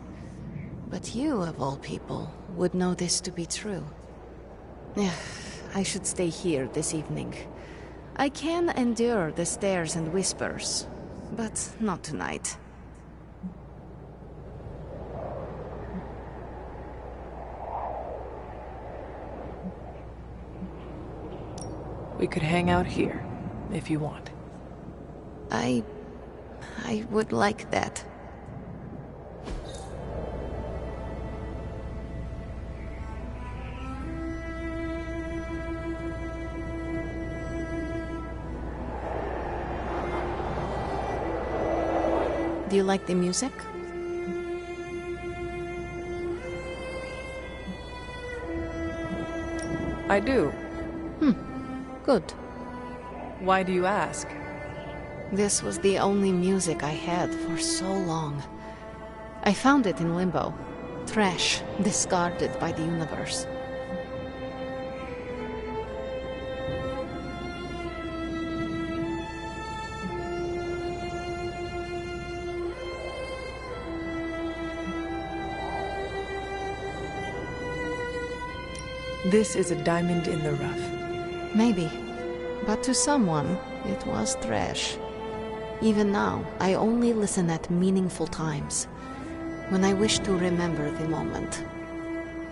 But you, of all people, would know this to be true. I should stay here this evening. I can endure the stares and whispers, but not tonight. We could hang out here, if you want. I would like that. Do you like the music? I do. Good. Why do you ask? This was the only music I had for so long. I found it in Limbo. Trash, discarded by the universe. This is a diamond in the rough. Maybe. But to someone, it was trash. Even now, I only listen at meaningful times, when I wish to remember the moment.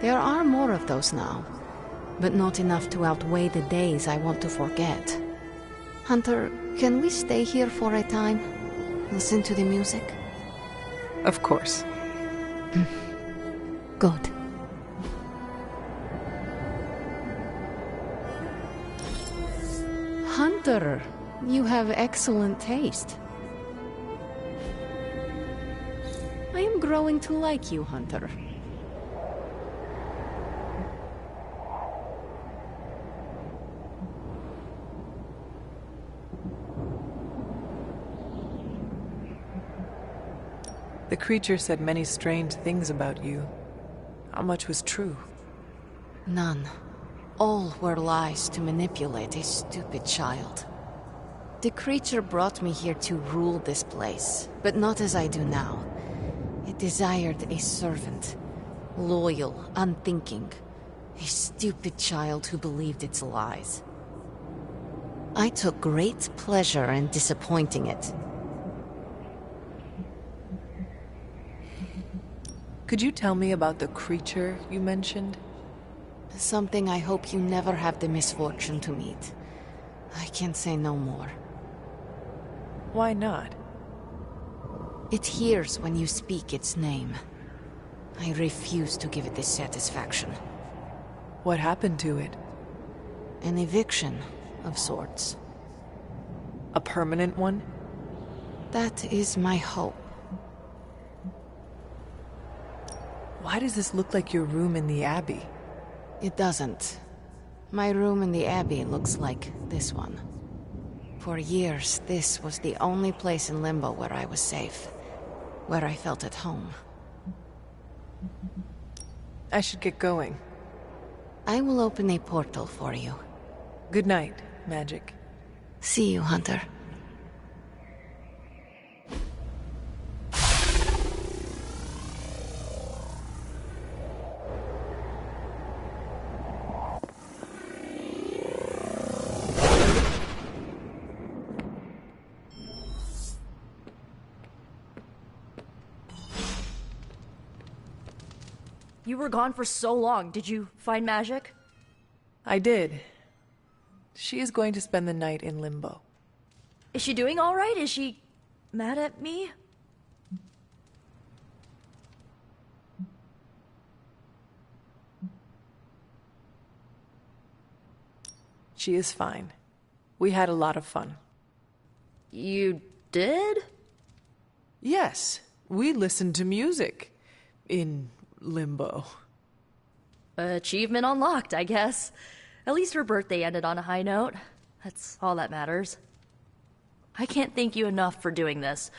There are more of those now, but not enough to outweigh the days I want to forget. Hunter, can we stay here for a time? Listen to the music? Of course. Good. Hunter, you have excellent taste. I am growing to like you, Hunter. The creature said many strange things about you. How much was true? None. All were lies to manipulate a stupid child. The creature brought me here to rule this place, but not as I do now. It desired a servant. Loyal, unthinking. A stupid child who believed its lies. I took great pleasure in disappointing it. Could you tell me about the creature you mentioned? Something I hope you never have the misfortune to meet. I can say no more. Why not? It hears when you speak its name. I refuse to give it this satisfaction. What happened to it? An eviction of sorts. A permanent one? That is my hope. Why does this look like your room in the Abbey? It doesn't. My room in the Abbey looks like this one. For years, this was the only place in Limbo where I was safe. Where I felt at home. I should get going. I will open a portal for you. Good night, Magic. See you, Hunter. You were gone for so long. Did you find Magic? I did. She is going to spend the night in limbo. Is she doing all right? Is she mad at me? She is fine. We had a lot of fun. You did? Yes, we listened to music. In limbo. Achievement unlocked, I guess. At least her birthday ended on a high note. That's all that matters. I can't thank you enough for doing this.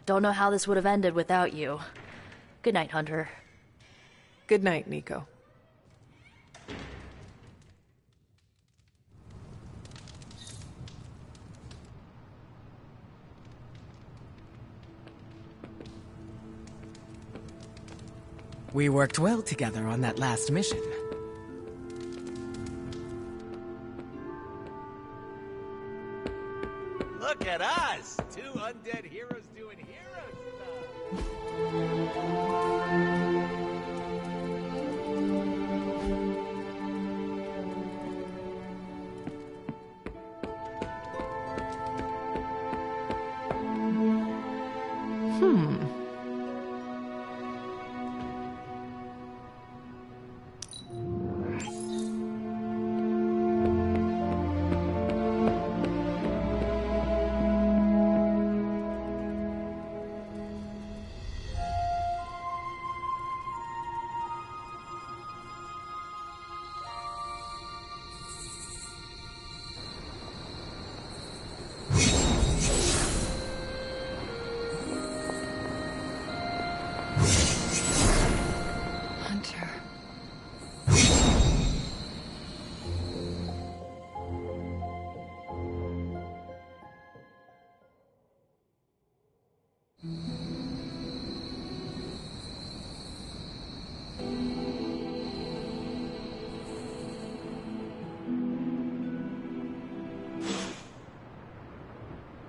Don't know how this would have ended without you. Good night, Hunter. Good night, Nico. We worked well together on that last mission. Look at us! Two undead heroes doing hero stuff.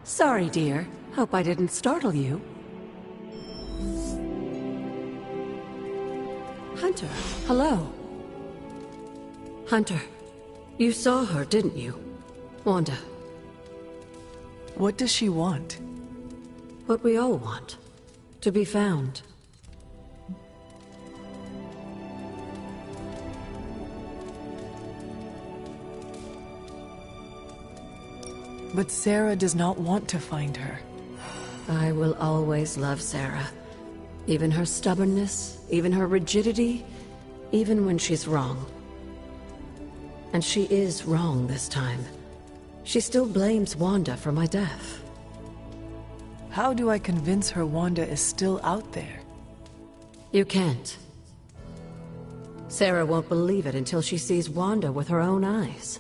Sorry, dear. Hope I didn't startle you. Hunter, hello. Hunter, you saw her, didn't you? Wanda. What does she want? What we all want. To be found. But Sarah does not want to find her. I will always love Sarah. Even her stubbornness, even her rigidity, even when she's wrong. And she is wrong this time. She still blames Wanda for my death. How do I convince her Wanda is still out there? You can't. Sarah won't believe it until she sees Wanda with her own eyes.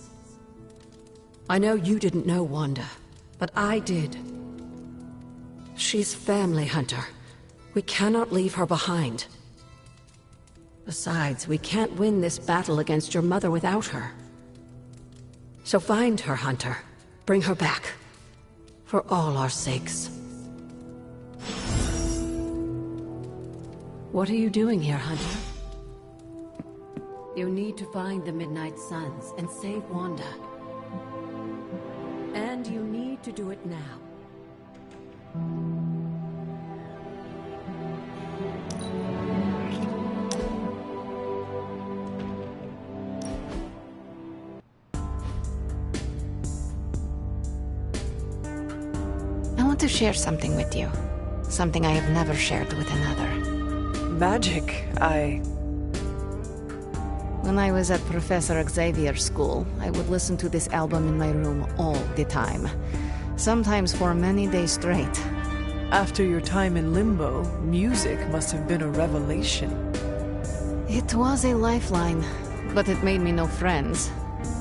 I know you didn't know Wanda, but I did. She's family, Hunter. We cannot leave her behind. Besides, we can't win this battle against your mother without her. So find her, Hunter. Bring her back. For all our sakes. What are you doing here, Hunter? You need to find the Midnight Suns and save Wanda. And you need to do it now. I want to share something with you. Something I have never shared with another. Magic, When I was at Professor Xavier's school, I would listen to this album in my room all the time. Sometimes for many days straight. After your time in limbo, music must have been a revelation. It was a lifeline, but it made me no friends.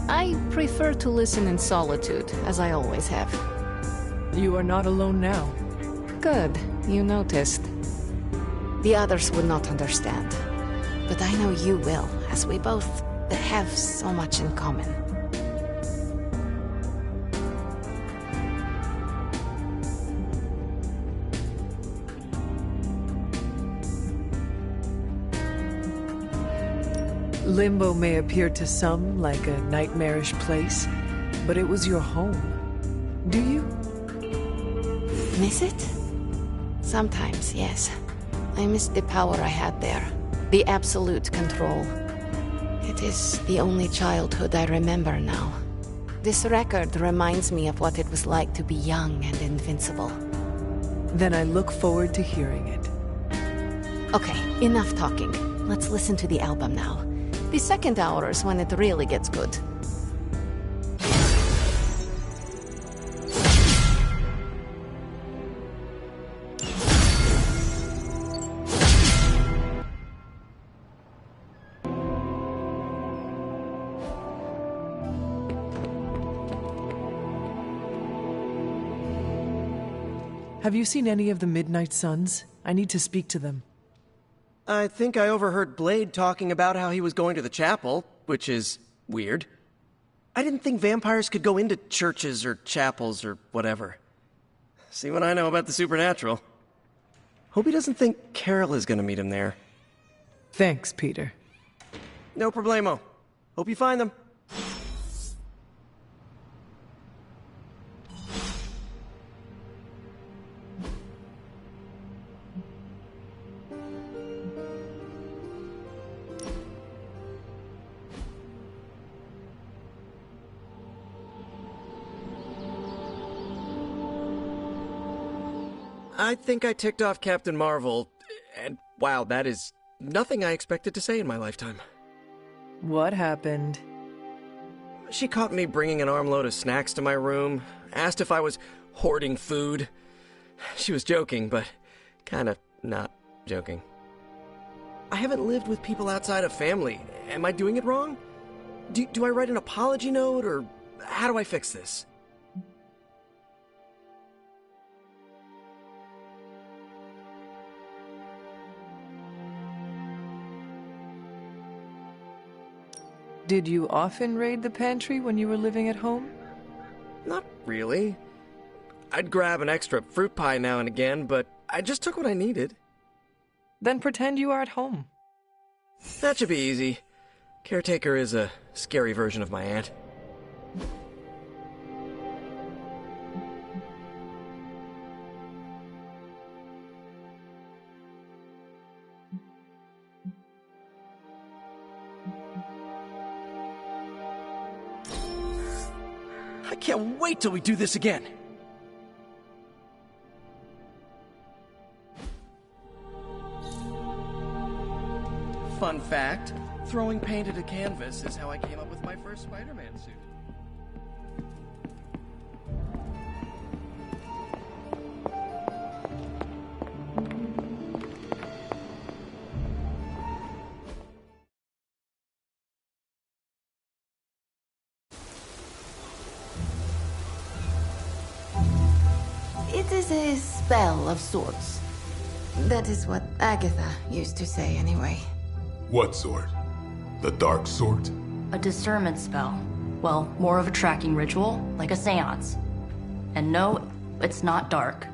I prefer to listen in solitude, as I always have. You are not alone now. Good, you noticed. The others would not understand. But I know you will, as we both have so much in common. Limbo may appear to some like a nightmarish place, but it was your home. Do you? Miss it? Sometimes, yes. I miss the power I had there. The absolute control. It is the only childhood I remember now. This record reminds me of what it was like to be young and invincible. Then I look forward to hearing it. Okay, enough talking. Let's listen to the album now. The second hour is when it really gets good. Have you seen any of the Midnight Suns? I need to speak to them. I think I overheard Blade talking about how he was going to the chapel, which is weird. I didn't think vampires could go into churches or chapels or whatever. See what I know about the supernatural. Hope he doesn't think Carol is gonna meet him there. Thanks, Peter. No problemo. Hope you find them. I think I ticked off Captain Marvel, and wow, that is nothing I expected to say in my lifetime. What happened? She caught me bringing an armload of snacks to my room, asked if I was hoarding food. She was joking, but kinda not joking. I haven't lived with people outside of family. Am I doing it wrong? Do I write an apology note, or how do I fix this? Did you often raid the pantry when you were living at home? Not really. I'd grab an extra fruit pie now and again, but I just took what I needed. Then pretend you are at home. That should be easy. Caretaker is a scary version of my aunt. I can't wait till we do this again! Fun fact, throwing paint at a canvas is how I came up with my first Spider-Man suit. It is a spell of sorts. That is what Agatha used to say anyway. What sort? The dark sort? A discernment spell. Well, more of a tracking ritual, like a seance. And no, it's not dark.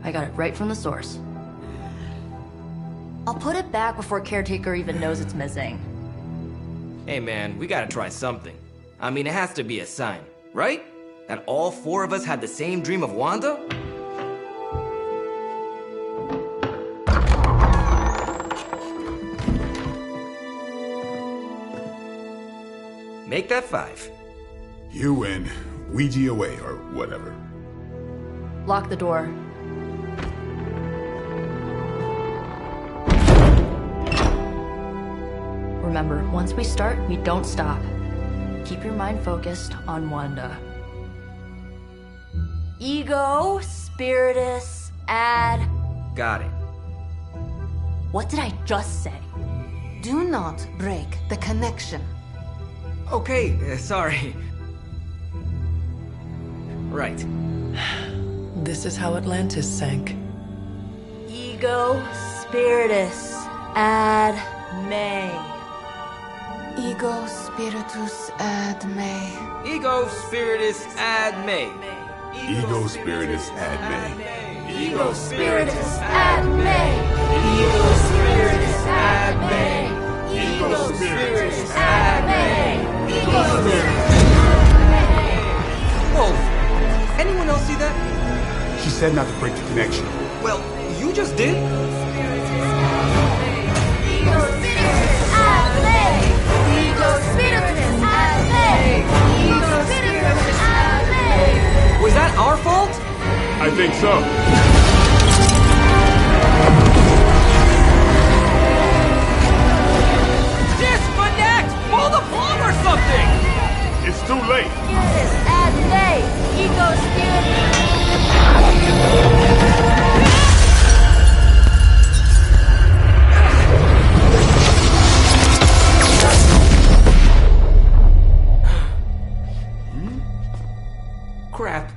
I got it right from the source. I'll put it back before Caretaker even knows it's missing. Hey man, we gotta try something. I mean, it has to be a sign, right? That all four of us had the same dream of Wanda? Make that 5. You win. Ouija away, or whatever. Lock the door. Remember, once we start, we don't stop. Keep your mind focused on Wanda. Ego, Spiritus, add... Got it. What did I just say? Do not break the connection. Okay, sorry. Right. This is how Atlantis sank. Ego, Spiritus, ad me. Ego spiritus ad me. Ego spiritus ad me. Ego spiritus ad me. Ego spiritus ad me. Ego spiritus ad me. Eagle spirits Whoa! Anyone else see that? She said not to break the connection. Well, you just did. Was that our fault? I think so. Disconnect! Pull the plug or something! It's too late. Crap.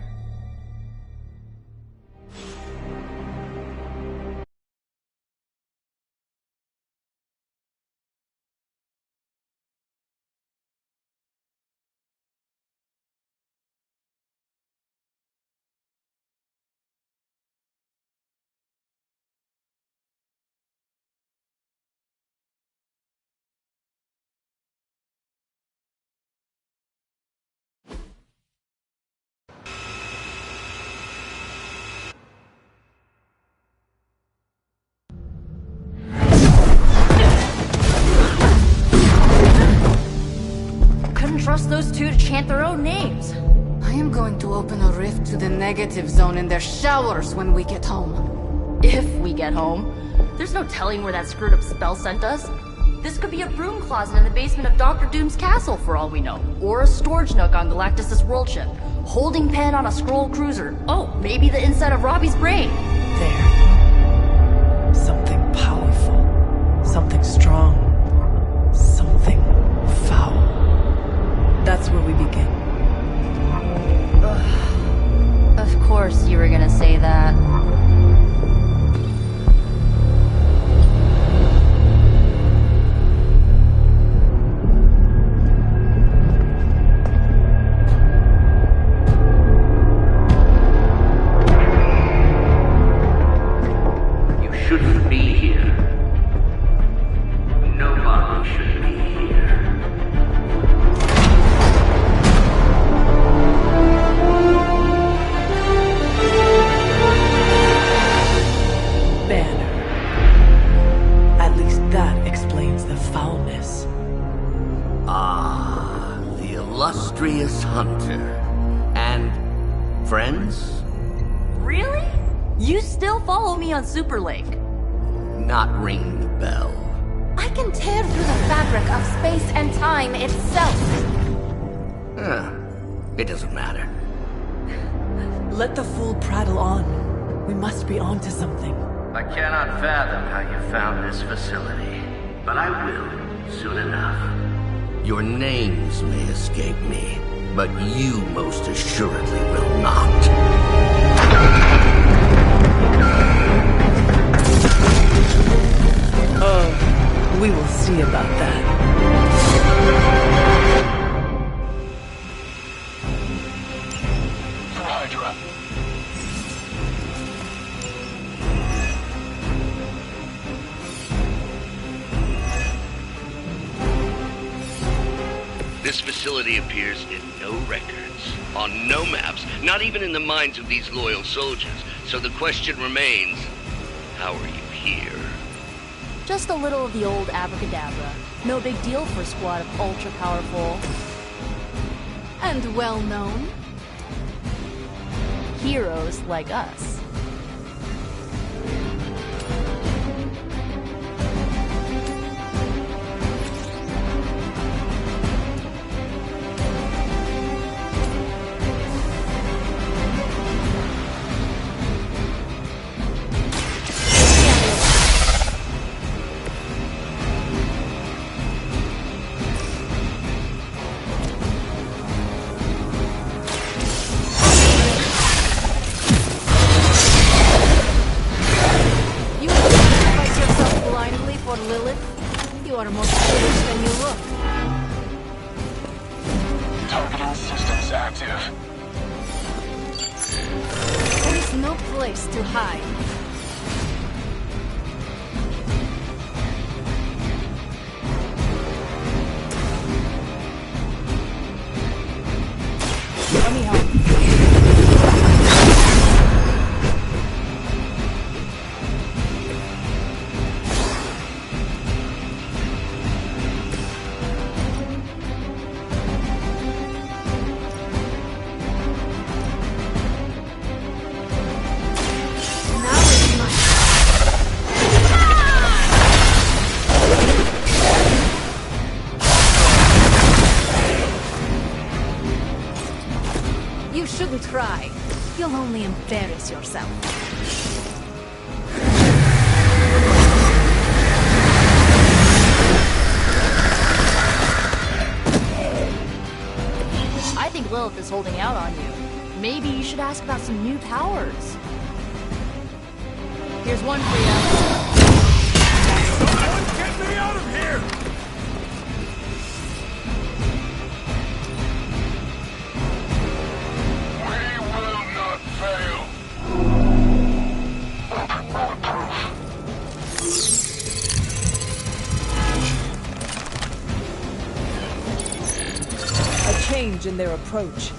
Couldn't trust those two to chant their own names. I am going to open a rift to the negative zone in their showers when we get home. If we get home. There's no telling where that screwed up spell sent us. This could be a broom closet in the basement of Dr. Doom's castle for all we know. Or a storage nook on Galactus' world ship. Holding pen on a scroll cruiser. Oh, maybe the inside of Robbie's brain. There. Something powerful. Something strong. Something foul. That's where we begin. Of course you were gonna say that. You shouldn't be here. Nobody should be here. Banner. At least that explains the foulness. Ah, the illustrious hunter. And friends? Really? You still follow me on Super Lake? Not ring the bell. I can tear through the fabric of space and time itself. It doesn't matter. Let the fool prattle on. We must be on to something. I cannot fathom how you found this facility, but I will soon enough. Your names may escape me, but you most assuredly will not. We will see about that. For Hydra. This facility appears in no records, on no maps, not even in the minds of these loyal soldiers. So the question remains, how are you here? Just a little of the old abracadabra. No big deal for a squad of ultra-powerful... And well-known. heroes like us. Targeting systems active. There is no place to hide. try. You'll only embarrass yourself. I think Lilith is holding out on you. Maybe you should ask about some new powers. Here's one for you. Someone get me out of here! We will not fail. A change in their approach.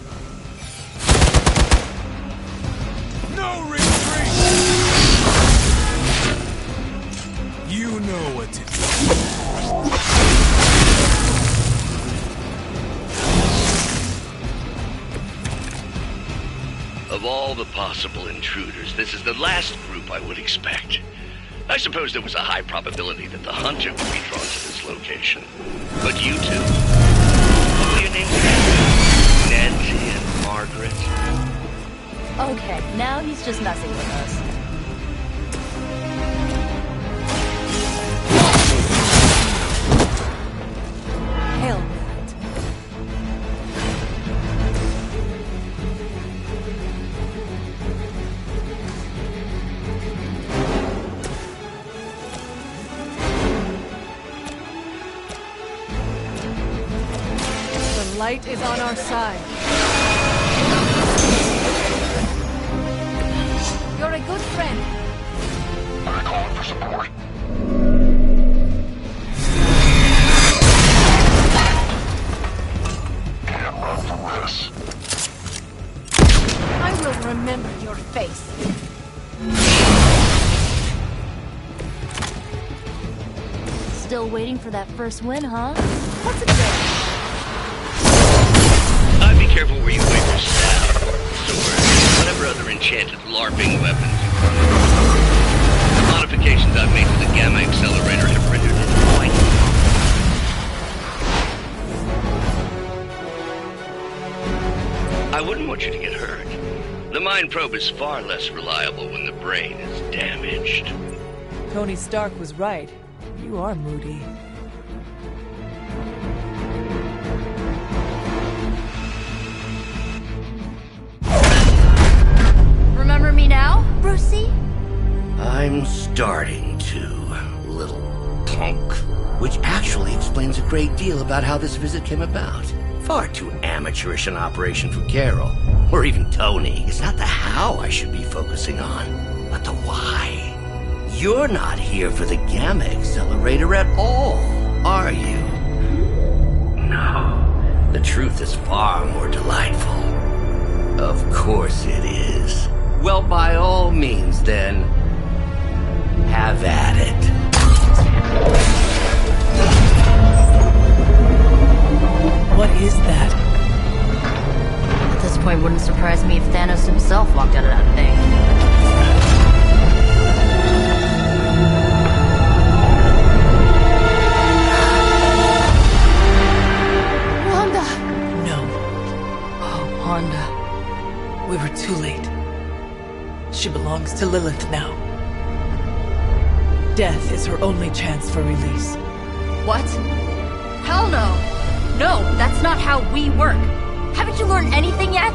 No retreat! You know what to do. Of all the possible intruders, this is the last group I would expect. I suppose there was a high probability that the hunter would be drawn to this location. But you two? What were your names again? Nancy and Margaret? Okay, now he's just messing with us. Hail that. The light is on our side. You're a good friend. I call for support. Can't run from this. I will remember your face. Still waiting for that first win, huh? What's it say? I'd be careful where you wait your staff, sword, whatever other enchanted LARPing weapons you run. The modifications I've made to the Gamma Accelerator have rendered it quite I wouldn't want you to get hurt. The mind probe is far less reliable when the brain is damaged. Tony Stark was right. You are moody. Remember me now, Brucey? I'm starting to, little punk. Which actually explains a great deal about how this visit came about. Far too amateurish an operation for Carol, or even Tony. It's not the how I should be focusing on, but the why. You're not here for the Gamma Accelerator at all, are you? No. The truth is far more delightful. Of course it is. Well, by all means, then, have at it. What is that? At this point, wouldn't surprise me if Thanos himself walked out of that thing. Wanda, we were too late. She belongs to Lilith now. Death is her only chance for release. What? Hell no! No, that's not how we work. Haven't you learned anything yet?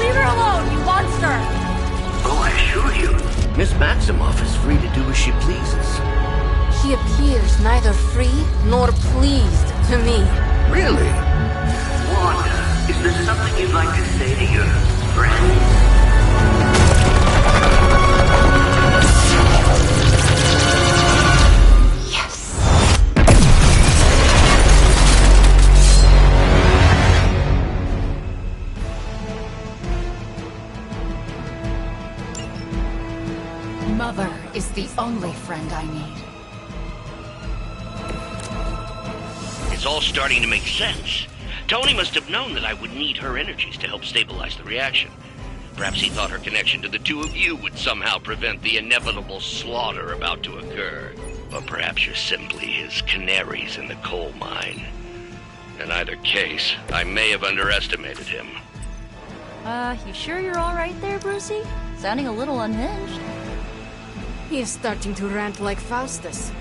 Leave her alone, you monster! Oh, I assure you, Miss Maximoff is free to do as she pleases. She appears neither free nor pleased to me. Really? Wanda, is there something you'd like to say to your friends? Yes. Mother is the only friend I need. It's all starting to make sense. Tony must have known that I would need her energies to help stabilize the reaction. Perhaps he thought her connection to the two of you would somehow prevent the inevitable slaughter about to occur. Or perhaps you're simply his canaries in the coal mine. In either case, I may have underestimated him. You sure you're alright there, Brucey? Sounding a little unhinged. He is starting to rant like Faustus.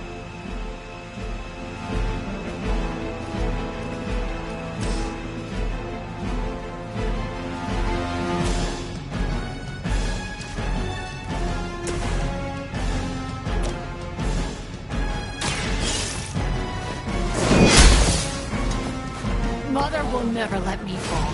Mother will never let me fall.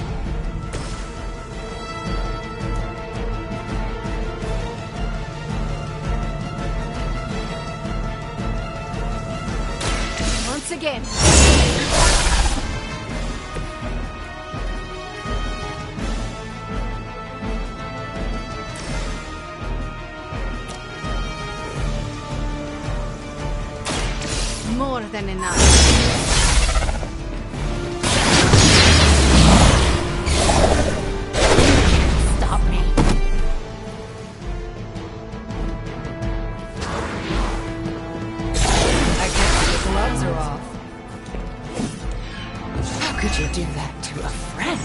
Once again. More than enough. Could you do that to a friend?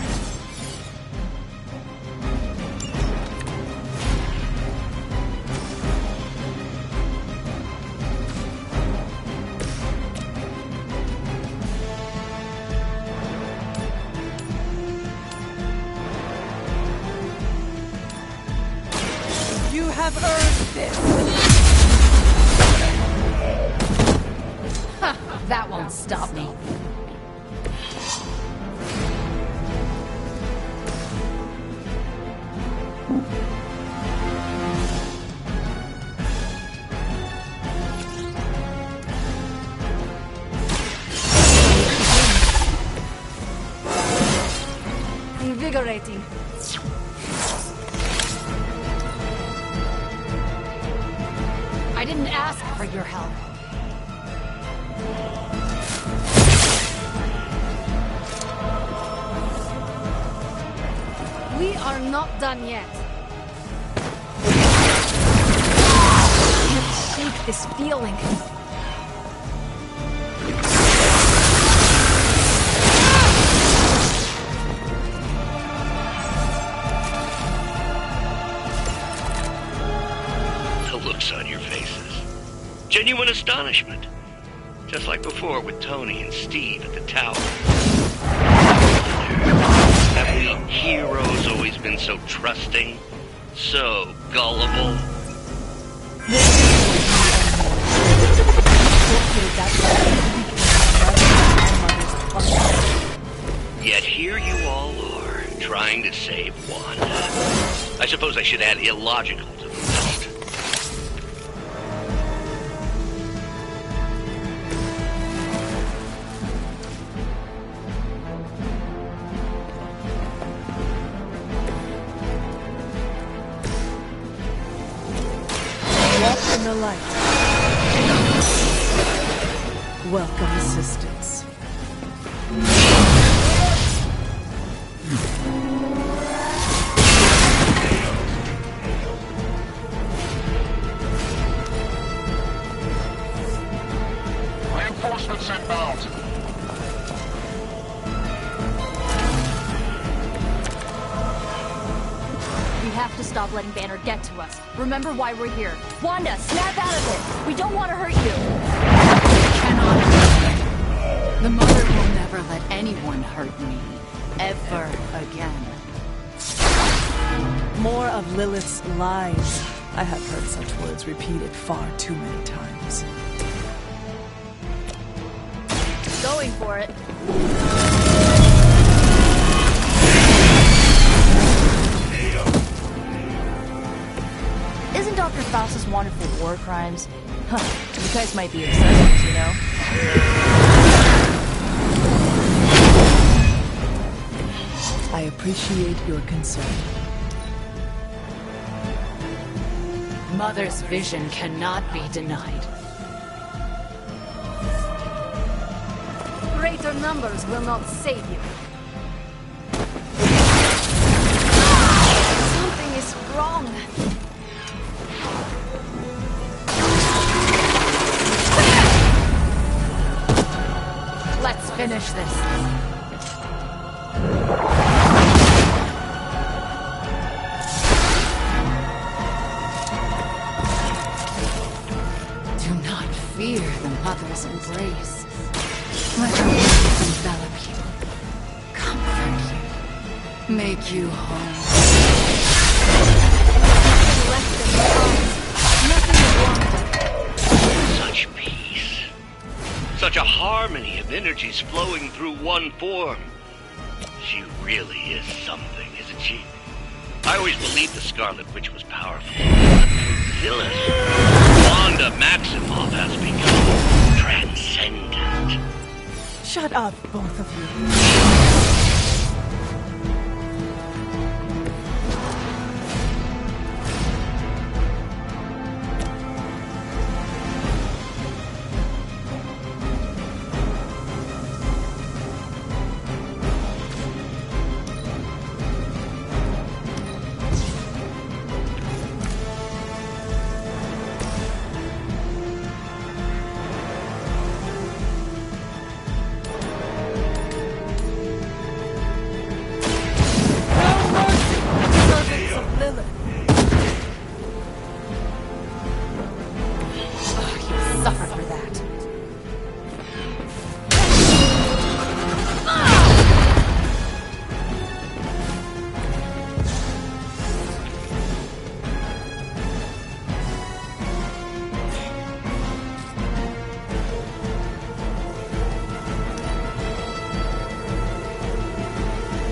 You have earned this. Ha! That won't stop me. Invigorating. I didn't ask for your help. We are not done yet. I can't shake this feeling. On your faces. Genuine astonishment. Just like before with Tony and Steve at the tower. Have we heroes always been so trusting? So gullible? Yet here you all are, trying to save Wanda. I suppose I should add illogical to the list. Walk in the light. Welcome assistance. Reinforcements inbound. We have to stop letting Banner get to us. Remember why we're here. Wanda, snap out of it! We don't want to hurt you! The Mother will never let anyone hurt me. Ever again. More of Lilith's lies. I have heard such words repeated far too many times. Going for it. Isn't Dr. Faustus wanted for war crimes? Huh. You guys might be obsessed, you know? I appreciate your concern. Mother's vision cannot be denied. Greater numbers will not save you. Something is wrong. Let's finish this. this embrace. Let her envelop you, comfort you, make you whole. Such peace. Such a harmony of energies flowing through one form. She really is something, isn't she? I always believed the Scarlet Witch was powerful. Phyllis, Wanda Maximoff has become transcendent. Shut up, both of you.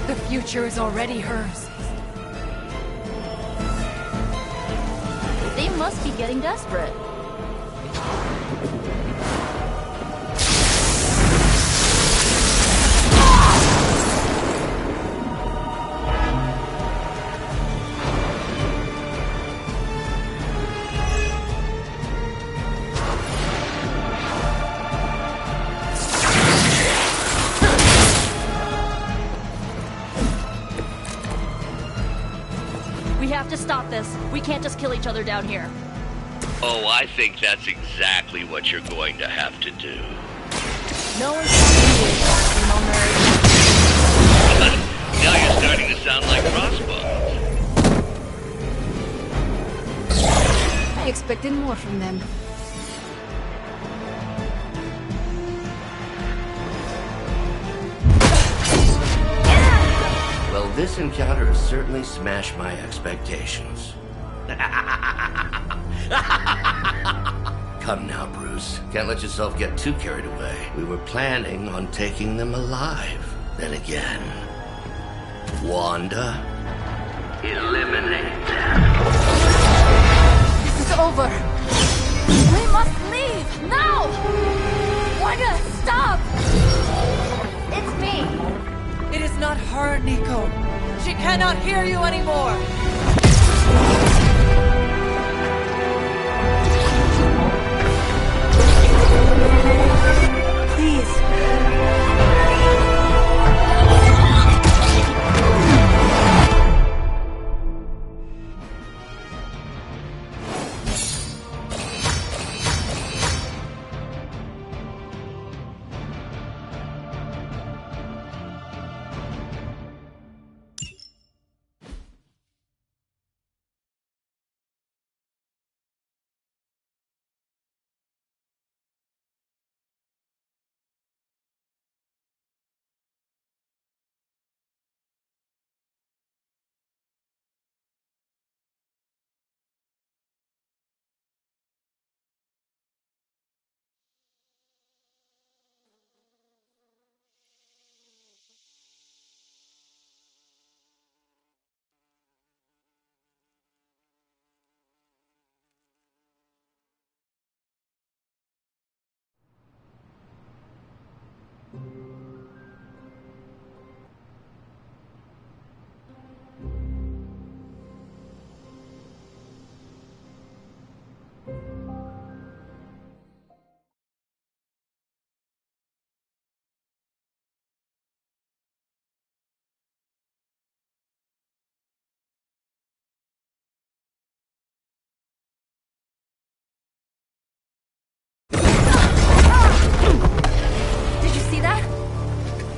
The future is already hers. They must be getting desperate. We have to stop this. We can't just kill each other down here. Oh, I think that's exactly what you're going to have to do. No one's talking to you, Now you're starting to sound like Crossbones. I expected more from them. Well, this encounter has certainly smashed my expectations. Come now, Bruce. Can't let yourself get too carried away. We were planning on taking them alive. Then again, Wanda, eliminate them. This is over. We must leave now. Wanda, stop! It's me. It is not her, Nico. She cannot hear you anymore. Please.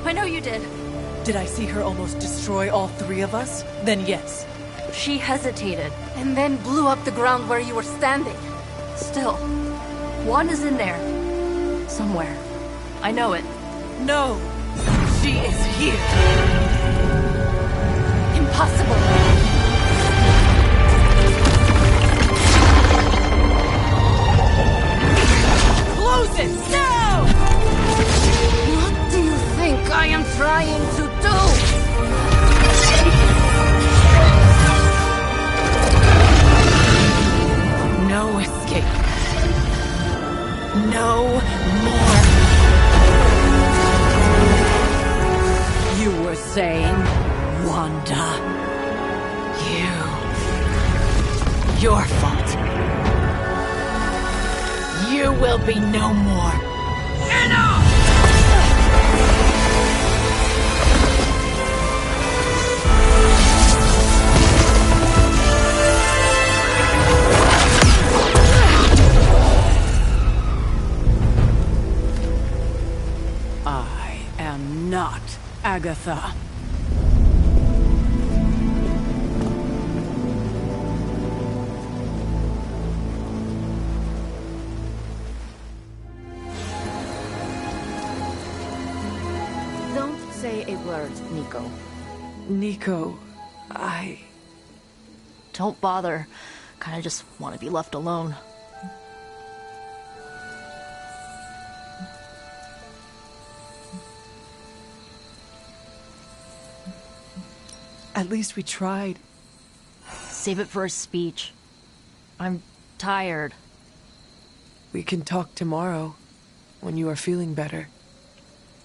I know you did. Did I see her almost destroy all three of us? Then yes. She hesitated. And then blew up the ground where you were standing. Still, Wanda's in there. Somewhere. I know it. No! She is here! Impossible! Close it! Now! What do you think I am trying to do? No escape. No more. You were saying, Wanda. Your fault. You will be no more. Enough! I am not Agatha. Don't say a word, Nico. Nico, Don't bother. Kinda just want to be left alone. At least we tried. Save it for a speech. I'm tired. We can talk tomorrow, when you are feeling better.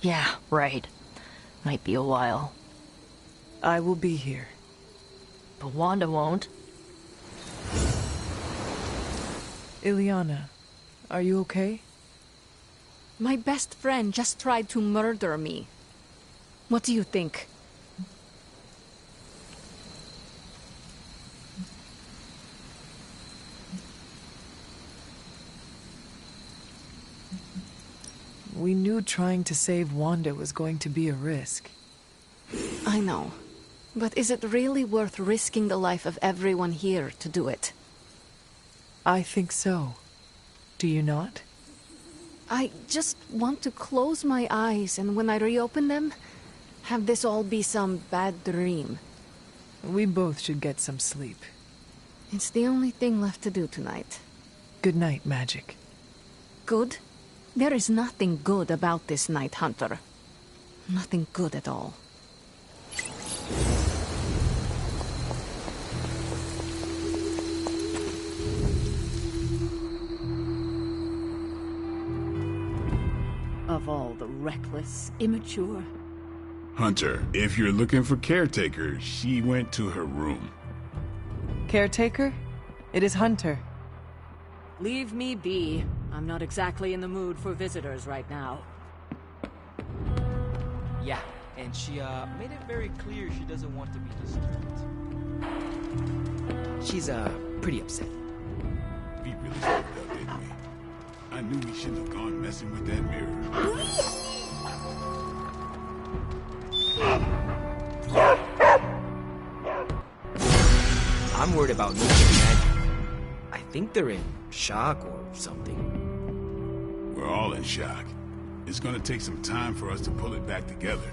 Yeah, right. Might be a while. I will be here. But Wanda won't. Illyana, are you okay? My best friend just tried to murder me. What do you think? We knew trying to save Wanda was going to be a risk. I know. But is it really worth risking the life of everyone here to do it? I think so. Do you not? I just want to close my eyes and when I reopen them, have this all be some bad dream. We both should get some sleep. It's the only thing left to do tonight. Good night, Magic. Good? There is nothing good about this night, Hunter. Nothing good at all. Of all the reckless, immature... Hunter, if you're looking for Caretaker, she went to her room. Caretaker? It is Hunter. Leave me be. I'm not exactly in the mood for visitors right now. Yeah, and she made it very clear she doesn't want to be disturbed. She's pretty upset. We really fucked up, didn't we? I knew we shouldn't have gone messing with that mirror. I'm worried about Nico and Maggie. I think they're in shock or something. We're all in shock. It's gonna take some time for us to pull it back together.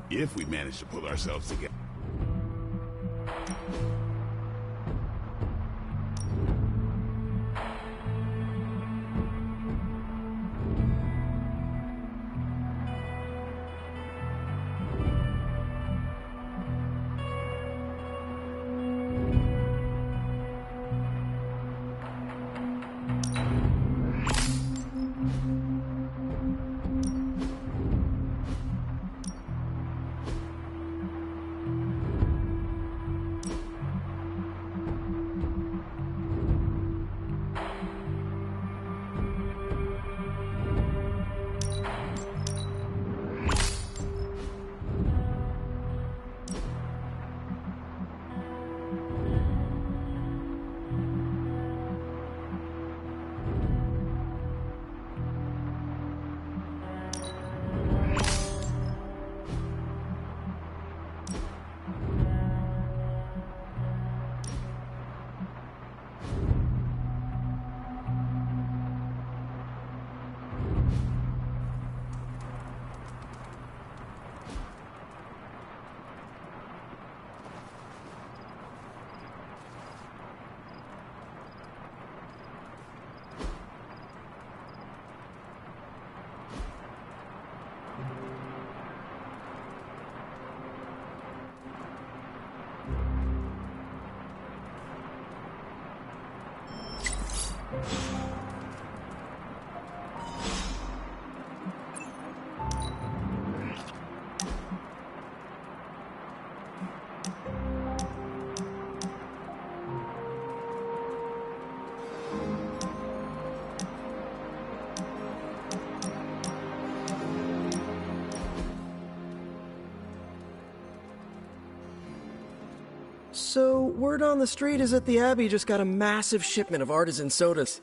If we manage to pull ourselves together. So, word on the street is that the Abbey just got a massive shipment of artisan sodas.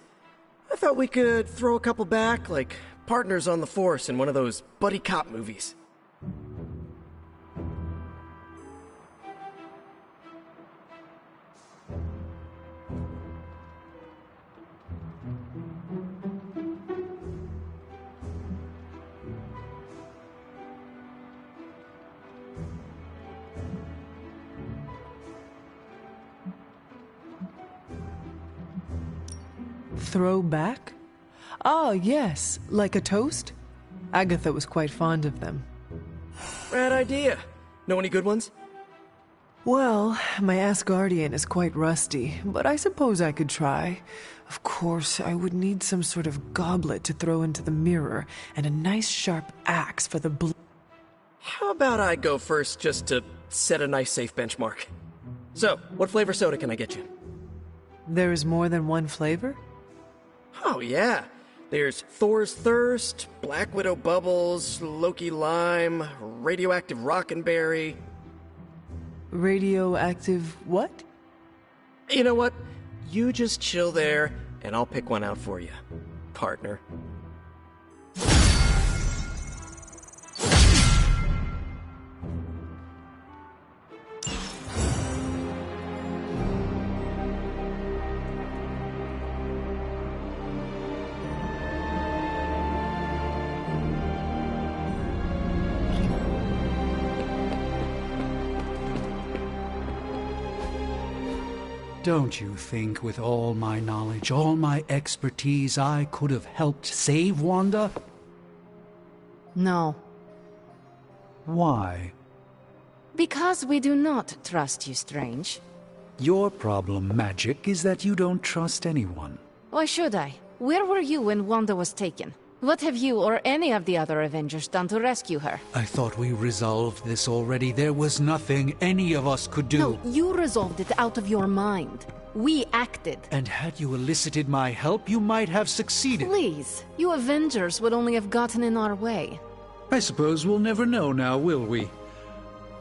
I thought we could throw a couple back, like partners on the force in one of those buddy cop movies. Throw back? Ah, yes, like a toast? Agatha was quite fond of them. Rad idea. Know any good ones? Well, my Asgardian is quite rusty, but I suppose I could try. Of course, I would need some sort of goblet to throw into the mirror, and a nice sharp axe for the How about I go first just to set a nice safe benchmark? So, what flavor soda can I get you? There is more than one flavor? Oh, yeah. There's Thor's Thirst, Black Widow Bubbles, Loki Lime, Radioactive Rockenberry. Radioactive what? You know what? You just chill there, and I'll pick one out for you, partner. Don't you think with all my knowledge, all my expertise, I could have helped save Wanda? No. Why? Because we do not trust you, Strange. Your problem, Magic, is that you don't trust anyone. Why should I? Where were you when Wanda was taken? What have you or any of the other Avengers done to rescue her? I thought we resolved this already. There was nothing any of us could do. No, you resolved it out of your mind. We acted. And had you elicited my help, you might have succeeded. Please, you Avengers would only have gotten in our way. I suppose we'll never know now, will we?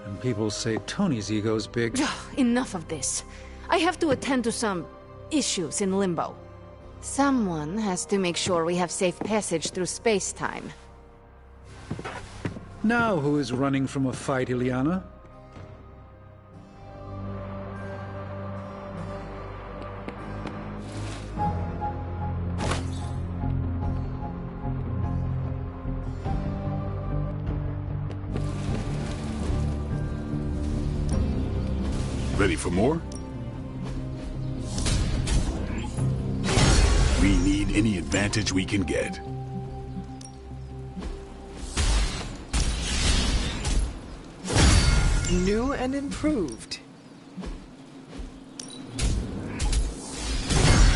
And people say Tony's ego's big. Enough of this. I have to attend to some issues in Limbo. Someone has to make sure we have safe passage through space-time. Now who is running from a fight, Illyana? Ready for more? We need any advantage we can get. New and improved.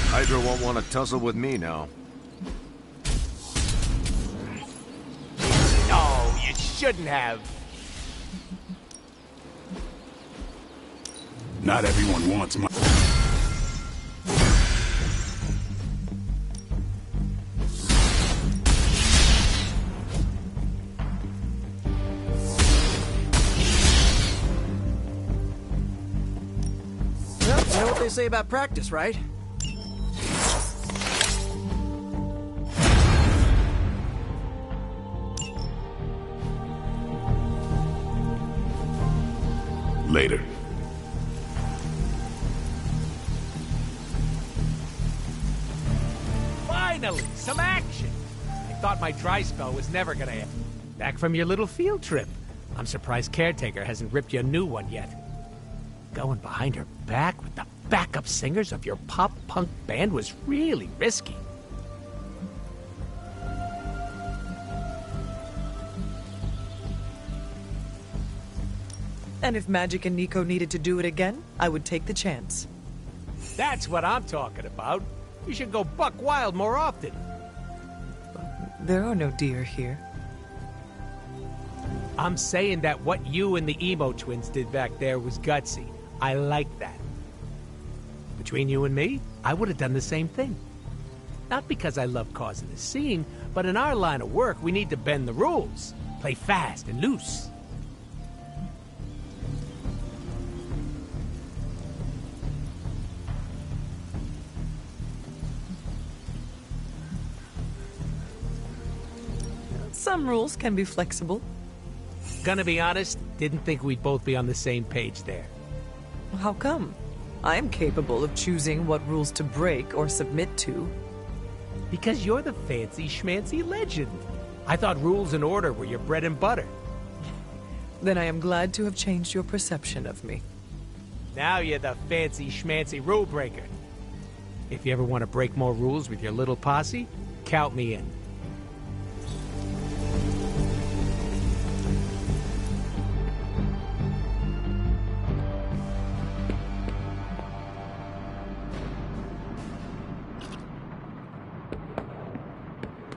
Hydra won't want to tussle with me now. No, you shouldn't have. Not everyone wants my... Well, you know what they say about practice, right? Later. Finally, some action! I thought my dry spell was never gonna end. Back from your little field trip. I'm surprised Caretaker hasn't ripped you a new one yet. Going behind her back with the backup singers of your pop-punk band was really risky. And if Magic and Nico needed to do it again, I would take the chance. That's what I'm talking about. You should go buck wild more often. There are no deer here. I'm saying that what you and the Emo twins did back there was gutsy. I like that. Between you and me, I would have done the same thing. Not because I love causing a scene, but in our line of work, we need to bend the rules. Play fast and loose. Some rules can be flexible. Gonna be honest, didn't think we'd both be on the same page there. How come? I am capable of choosing what rules to break or submit to. Because you're the fancy schmancy legend. I thought rules and order were your bread and butter. Then I am glad to have changed your perception of me. Now you're the fancy schmancy rule breaker. If you ever want to break more rules with your little posse, count me in.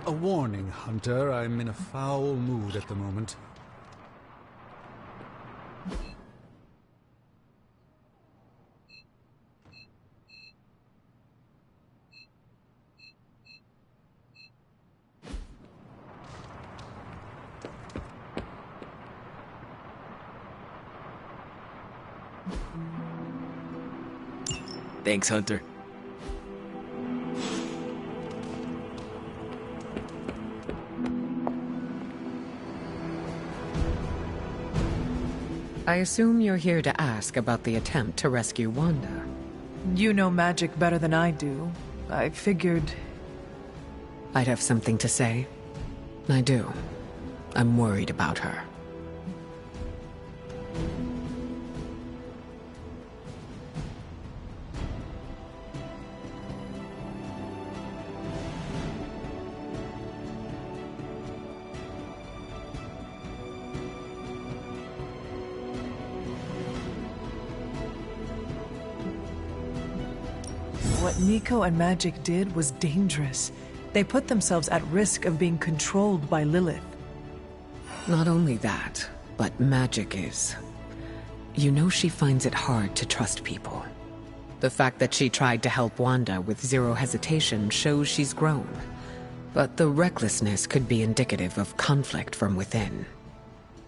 A warning, Hunter. I'm in a foul mood at the moment. Thanks, Hunter. I assume you're here to ask about the attempt to rescue Wanda. You know magic better than I do. I figured... I'd have something to say. I do. I'm worried about her. What Nico and Magic did was dangerous. They put themselves at risk of being controlled by Lilith. Not only that, but Magic is... You know she finds it hard to trust people. The fact that she tried to help Wanda with zero hesitation shows she's grown. But the recklessness could be indicative of conflict from within.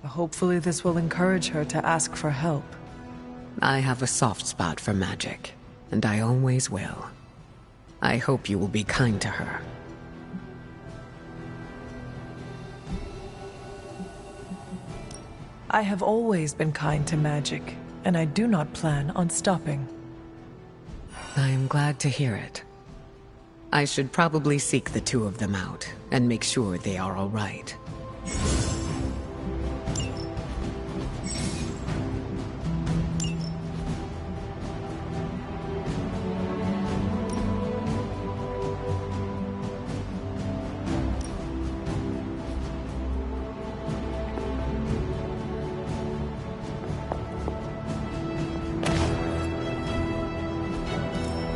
Hopefully this will encourage her to ask for help. I have a soft spot for Magic, and I always will. I hope you will be kind to her. I have always been kind to Magic, and I do not plan on stopping. I am glad to hear it. I should probably seek the two of them out, and make sure they are all right.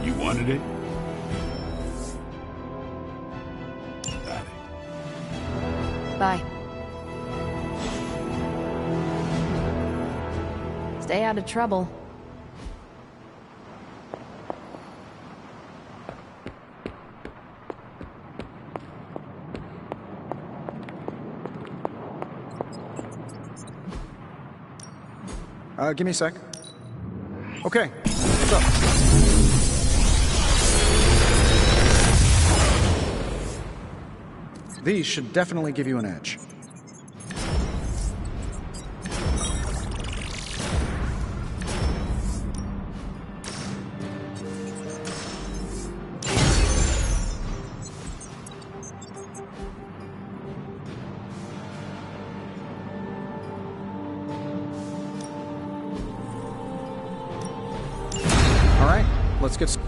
You wanted it? Got it. Bye. Stay out of trouble. Give me a sec. Okay, what's up? These should definitely give you an edge. All right, let's get...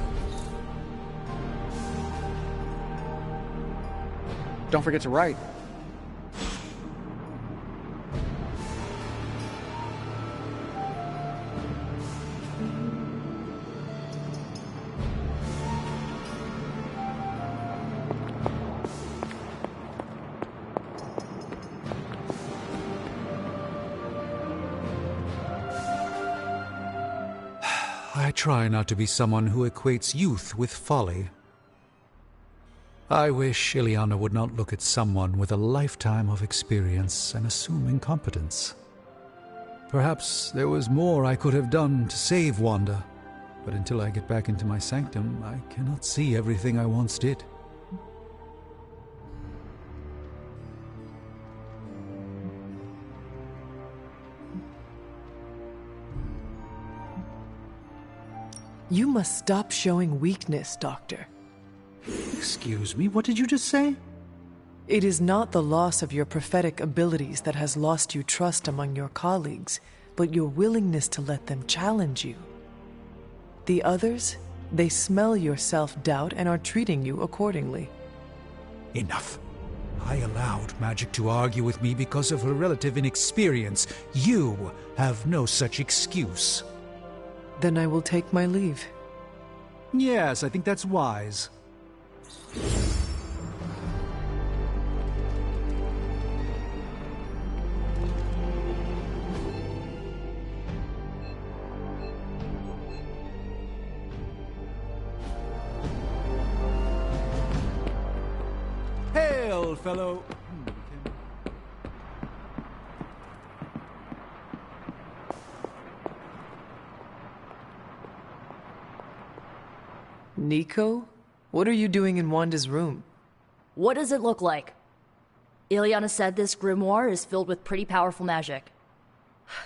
Don't forget to write. I try not to be someone who equates youth with folly. I wish Ileana would not look at someone with a lifetime of experience and assume incompetence. Perhaps there was more I could have done to save Wanda, but until I get back into my sanctum, I cannot see everything I once did. You must stop showing weakness, Doctor. Excuse me, what did you just say? It is not the loss of your prophetic abilities that has lost you trust among your colleagues, but your willingness to let them challenge you. The others, they smell your self-doubt and are treating you accordingly. Enough. I allowed Magic to argue with me because of her relative inexperience. You have no such excuse. Then I will take my leave. Yes, I think that's wise. Hail, fellow... Nico? What are you doing in Wanda's room? What does it look like? Ilyana said this grimoire is filled with pretty powerful magic.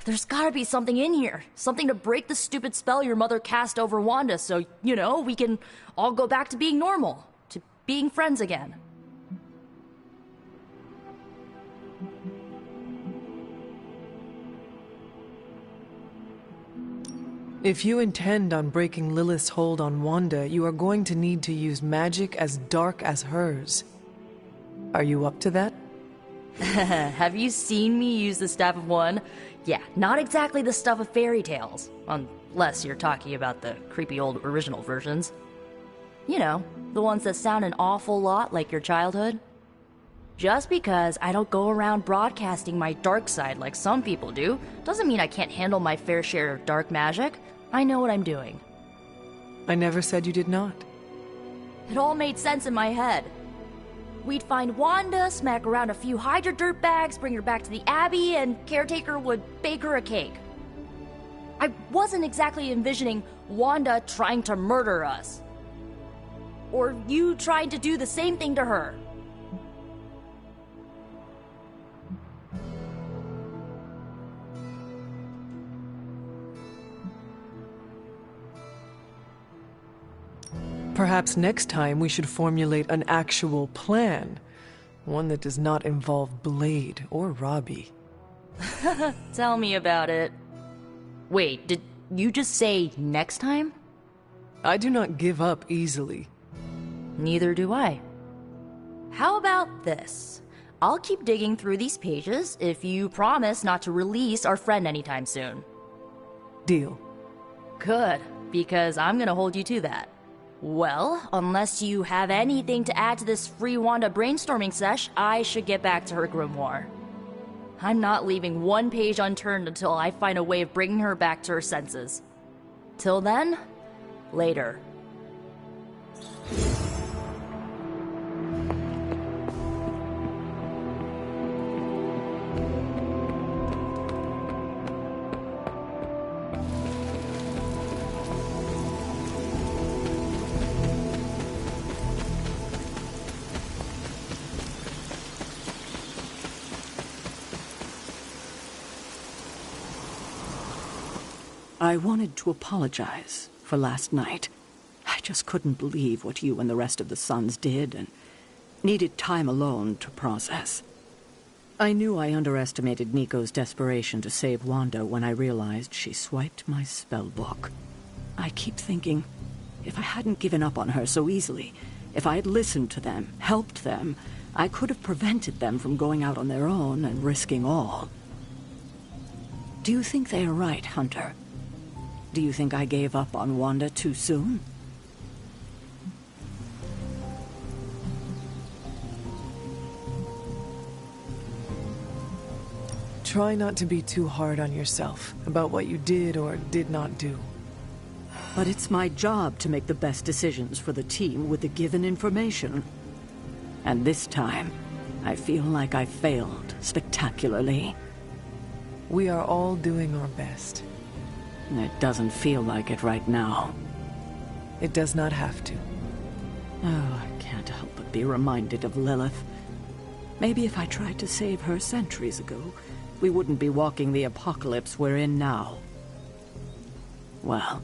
There's gotta be something in here. Something to break the stupid spell your mother cast over Wanda so, you know, we can all go back to being normal. To being friends again. If you intend on breaking Lilith's hold on Wanda, you are going to need to use magic as dark as hers. Are you up to that? Have you seen me use the Staff of One? Yeah, not exactly the stuff of fairy tales. Unless you're talking about the creepy old original versions. You know, the ones that sound an awful lot like your childhood. Just because I don't go around broadcasting my dark side like some people do, doesn't mean I can't handle my fair share of dark magic. I know what I'm doing. I never said you did not. It all made sense in my head. We'd find Wanda, smack around a few Hydra dirtbags, bring her back to the Abbey, and Caretaker would bake her a cake. I wasn't exactly envisioning Wanda trying to murder us. Or you trying to do the same thing to her. Perhaps next time we should formulate an actual plan. One that does not involve Blade or Robbie. Tell me about it. Wait, did you just say next time? I do not give up easily. Neither do I. How about this? I'll keep digging through these pages if you promise not to release our friend anytime soon. Deal. Good, because I'm gonna hold you to that. Well, unless you have anything to add to this free Wanda brainstorming sesh, I should get back to her grimoire. I'm not leaving one page unturned until I find a way of bringing her back to her senses. Till then, later. I wanted to apologize for last night. I just couldn't believe what you and the rest of the Sons did, and needed time alone to process. I knew I underestimated Nico's desperation to save Wanda when I realized she swiped my spellbook. I keep thinking, if I hadn't given up on her so easily, if I had listened to them, helped them, I could have prevented them from going out on their own and risking all. Do you think they are right, Hunter? Do you think I gave up on Wanda too soon? Try not to be too hard on yourself about what you did or did not do. But it's my job to make the best decisions for the team with the given information. And this time, I feel like I failed spectacularly. We are all doing our best. It doesn't feel like it right now. It does not have to. Oh, I can't help but be reminded of Lilith. Maybe if I tried to save her centuries ago, we wouldn't be walking the apocalypse we're in now. Well,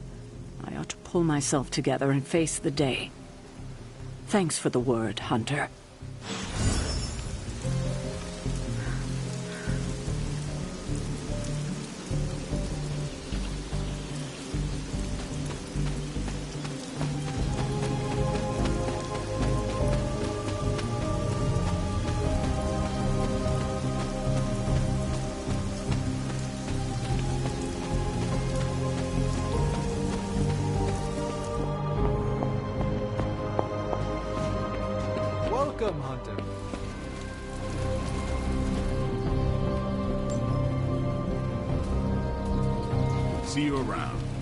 I ought to pull myself together and face the day. Thanks for the word, Hunter. Welcome, Hunter. See you around.